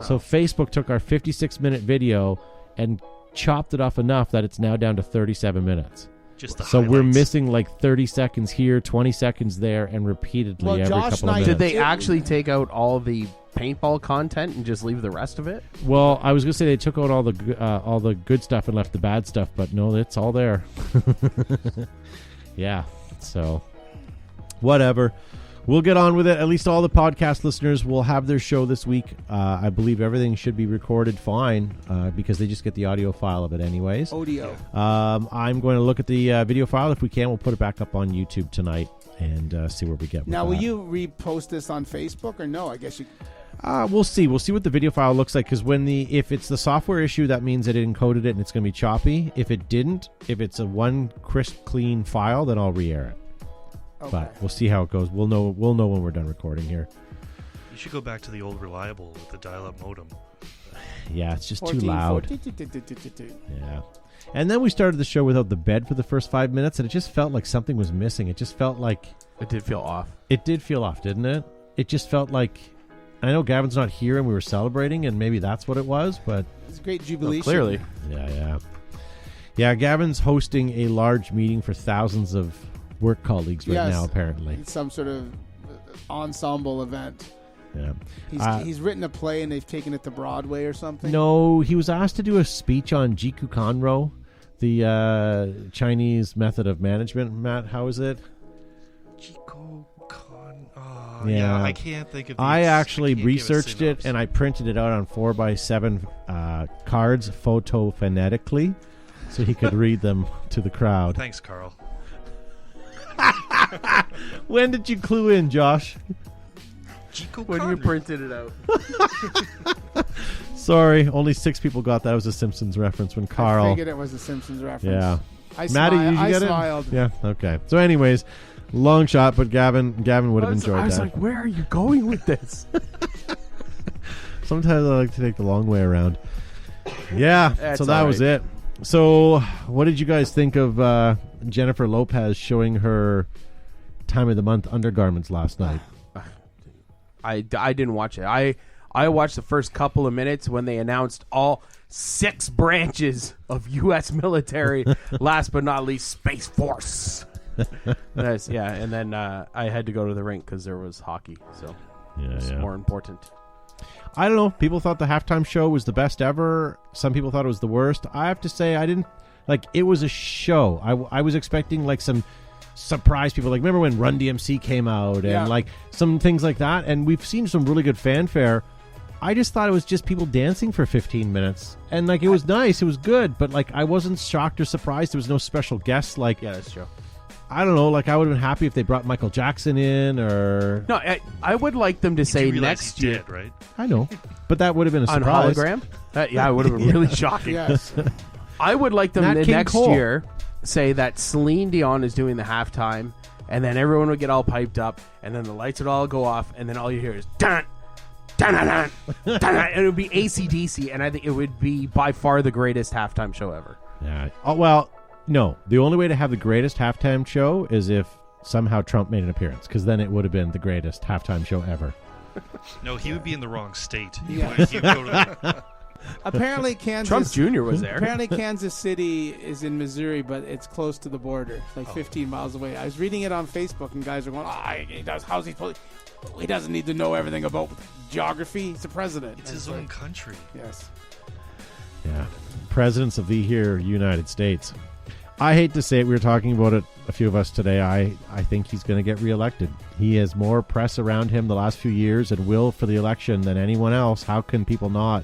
So Facebook took our 56-minute video and chopped it off enough that it's now down to 37 minutes. just the So highlights. we're missing like 30 seconds here, 20 seconds there, and repeatedly Well, every Josh couple and of I- minutes. Did they actually take out all the paintball content and just leave the rest of it? Well, I was going to say they took out all the good stuff and left the bad stuff, but no, it's all there. Yeah, so whatever. We'll get on with it. At least all the podcast listeners will have their show this week. I believe everything should be recorded fine because they just get the audio file of it anyways. Audio. I'm going to look at the video file. If we can, we'll put it back up on YouTube tonight and see where we get with Now, will that. you repost this on Facebook or no? I guess you. We'll see. We'll see what the video file looks like because if it's the software issue, that means that it encoded it and it's going to be choppy. If it didn't, if it's a one crisp, clean file, then I'll re-air it. Okay. But we'll see how it goes. We'll know when we're done recording here. You should go back to the old reliable with the dial-up modem. Yeah, it's just 14, too loud. 14. Yeah. And then we started the show without the bed for the first 5 minutes, and it just felt like something was missing. It just felt like It did feel off. it did feel off, didn't it? It just felt like I know Gavin's not here, and we were celebrating, and maybe that's what it was. But It's a great jubilee. Clearly. yeah. Gavin's hosting a large meeting for thousands of work colleagues right Yes. now. Apparently, It's some sort of ensemble event. yeah. He's written a play and they've taken it to Broadway or something. No, he was asked to do a speech on Jiku Kanro, the Chinese method of management. Matt, how is it? Chico Con. Yeah, I can't think of. I actually researched it and I printed it out on 4x7 cards photophonetically, so he could read them to the crowd. Thanks, Carl. When did you clue in, Josh? When you printed it out. Sorry, only 6 people got that. It was a Simpsons reference when Carl. I figured it was a Simpsons reference. Yeah. Maddie, did you get smiled. it? Yeah, okay. So anyways, long shot, but Gavin would have enjoyed that. I was like, where are you going with this? Sometimes I like to take the long way around. Yeah, That's so that was it. So what did you guys think of Jennifer Lopez showing her time of the month undergarments last night? I didn't watch it. I watched the first couple of minutes when they announced all 6 branches of U.S. military, last but not least, Space Force. And then I had to go to the rink because there was hockey, so it's more important. I don't know. People thought the halftime show was the best ever. Some people thought it was the worst. I have to say, I didn't like. It was a show. I was expecting like some surprise people. Like, remember when Run DMC came out and like some things like that. And we've seen some really good fanfare. I just thought it was just people dancing for 15 minutes, and like it was nice. It was good, but like I wasn't shocked or surprised. There was no special guests. Like, yeah, that's true. I don't know. Like, I would have been happy if they brought Michael Jackson in, or no. I would like them to say next year, dead, right? I know, but that would have been a surprise. On hologram. Yeah, it would have been really shocking. Yes. I would like them Nat King next Cole. year say that Celine Dion is doing the halftime, and then everyone would get all piped up, and then the lights would all go off, and then all you hear is dun, dun, dun, dun, dun, dun, and it would be AC/DC, and I think it would be by far the greatest halftime show ever. Yeah. Oh, well, no. The only way to have the greatest halftime show is if somehow Trump made an appearance, because then it would have been the greatest halftime show ever. No, he would be in the wrong state. Yeah. He would go to Apparently, Kansas. Trump Jr. was there. Apparently, Kansas City is in Missouri, but it's close to the border, like 15 miles away. I was reading it on Facebook, and guys are going, he does. How's he supposed to? He doesn't need to know everything about geography. He's the president. It's his own country. Yes. Yeah. Presidents of the here United States. I hate to say it. We were talking about it, a few of us today. I think he's going to get reelected. He has more press around him the last few years and will for the election than anyone else. How can people not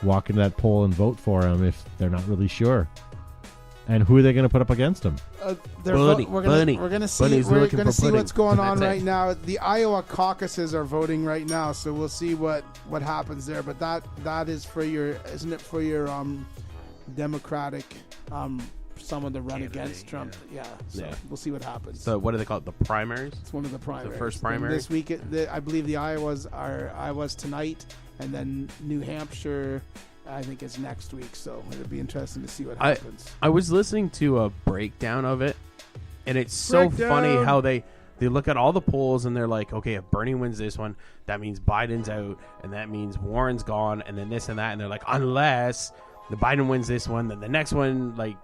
walk into that poll and vote for him if they're not really sure? And who are they going to put up against him? Bernie. We're going to see. Bunny's We're looking going to for see pudding. what's going on That's right it. now. The Iowa caucuses are voting right now, so we'll see what happens there. But that is for your, isn't it for your Democratic someone to run against Trump? Yeah. So we'll see what happens. So what do they call it? The primaries? It's one of the primaries. The first And primary? this week. I believe the Iowas tonight, and then New Hampshire, I think, is next week. So it'll be interesting to see what happens. I was listening to a breakdown of it, and it's so funny how they look at all the polls and they're like, okay, if Bernie wins this one, that means Biden's out, and that means Warren's gone, and then this and that, and they're like, unless the Biden wins this one, then the next one, like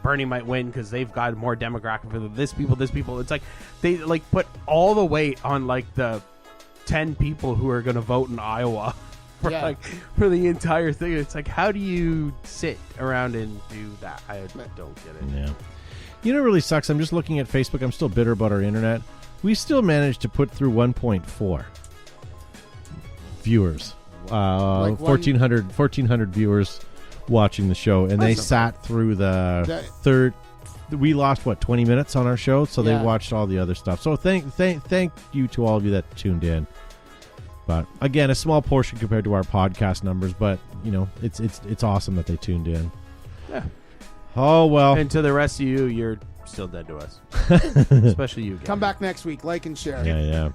Bernie might win because they've got more demographic for this people. It's like they like put all the weight on like the 10 people who are going to vote in Iowa for the entire thing. It's like, how do you sit around and do that? I don't get it. Yeah. You know what really sucks? I'm just looking at Facebook. I'm still bitter about our internet. We still managed to put through 1.4 viewers. 1,400 viewers watching the show, and they sat through the third. We lost 20 minutes on our show, so they watched all the other stuff. So thank you to all of you that tuned in. But again, a small portion compared to our podcast numbers, but you know, it's awesome that they tuned in. Yeah. Oh well. And to the rest of you, you're still dead to us. Especially you. Come back next week, like and share. Yeah.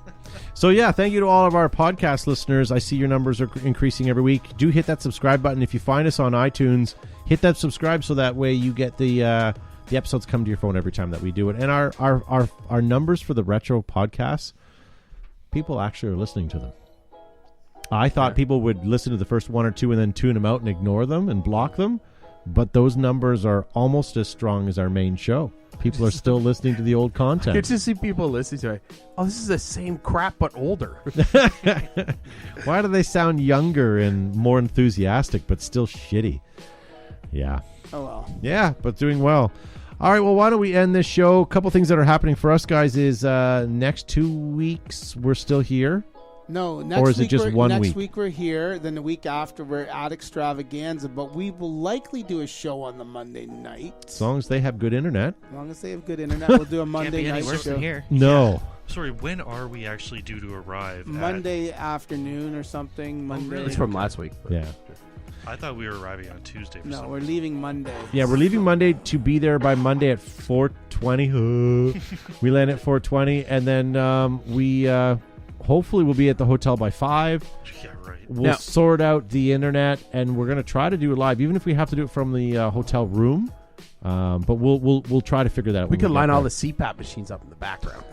So thank you to all of our podcast listeners. I see your numbers are increasing every week. Do hit that subscribe button. If you find us on iTunes, hit that subscribe so that way you get the episodes come to your phone every time that we do it. And our numbers for the retro podcasts, people actually are listening to them. I thought people would listen to the first one or two and then tune them out and ignore them and block them, but those numbers are almost as strong as our main show. People are still listening to the old content. Good to see people listening to it. Oh, this is the same crap but older. Why do they sound younger and more enthusiastic but still shitty? Yeah. Oh well. Yeah, but doing well. All right, well, why don't we end this show? A couple things that are happening for us, guys, is next 2 weeks we're still here. No, next or is week it just 1 week? Next week we're here. Then the week after we're at Extravaganza, but we will likely do a show on the Monday night. As long as they have good internet. As long as they have good internet, we'll do a Monday Can't be night any worse show. than here. No. Sorry, when are we actually due to arrive? Monday afternoon or something. Monday. really? It's from last week. but- Yeah. I thought we were arriving on Tuesday. For No, some we're reason. leaving Monday. Yeah, we're leaving Monday to be there by Monday at 4:20. We land at 4:20, and then we hopefully we'll be at the hotel by 5. Yeah, right. We'll Now- sort out the internet, and we're going to try to do it live, even if we have to do it from the hotel room. But we'll try to figure that out. We when could get line all there. the CPAP machines up in the background.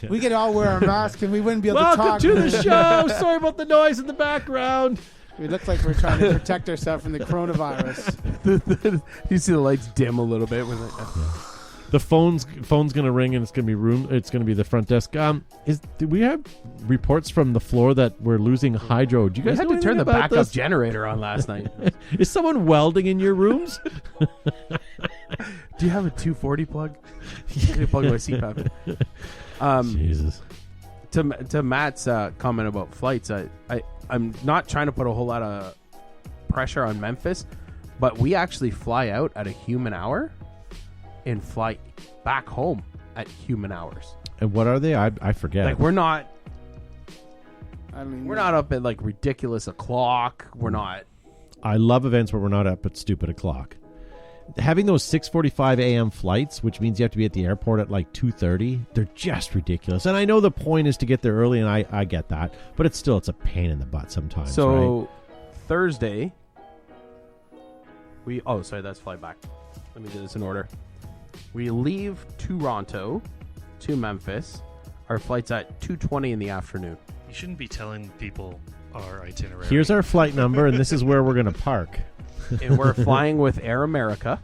We could all wear our masks and we wouldn't be able to Welcome talk. to the show. Sorry about the noise in the background. We look like we're trying to protect ourselves from the coronavirus. You see the lights dim a little bit. We're like, The phone's gonna ring, and it's gonna be It's gonna be the front desk. Do we have reports from the floor that we're losing hydro? Do you we guys had know to turn anything the about backup this? generator on last night. Is someone welding in your rooms? Do you have a 240 plug? You plug my CPAP in. Jesus. To Matt's comment about flights, I'm not trying to put a whole lot of pressure on Memphis, but we actually fly out at a human hour and fly back home at human hours. And what are they? I forget. Like we're not I mean, we're not up at like ridiculous o'clock. We're not. I love events where we're not up at stupid o'clock. Having those 6:45 a.m. flights, which means you have to be at the airport at like 2:30, they're just ridiculous. And I know the point is to get there early, and I get that, but it's a pain in the butt sometimes. So right? Thursday, that's fly back. Let me do this in order. We leave Toronto to Memphis. Our flight's at 2:20 in the afternoon. You shouldn't be telling people our itinerary. Here's our flight number, and this is where we're going to park. And we're flying with Air America.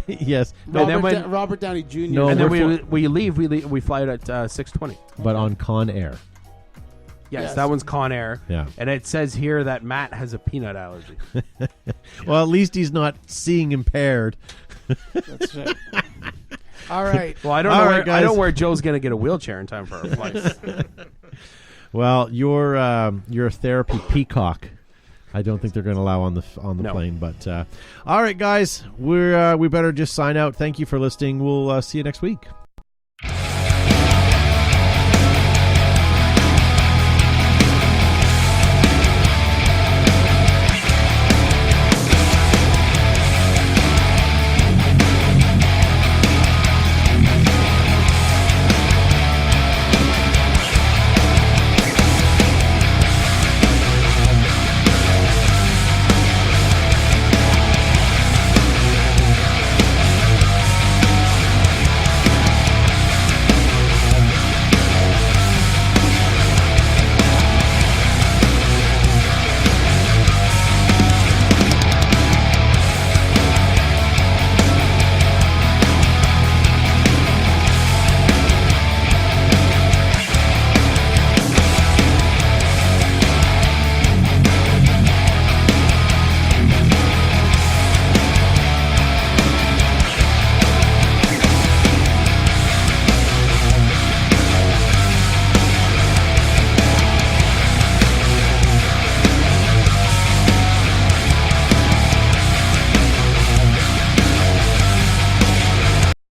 Yes, Robert Downey Jr. No, And then we're we fly it at 6:20. but on Con Air. Yes, that one's Con Air. Yeah. And it says here that Matt has a peanut allergy. Well, at least he's not seeing impaired. That's right. All right. Well, I don't know where Joe's going to get a wheelchair in time for our flights. Well, you're a therapy peacock. I don't think they're going to allow on the No. plane. But all right, guys, we better just sign out. Thank you for listening. We'll see you next week.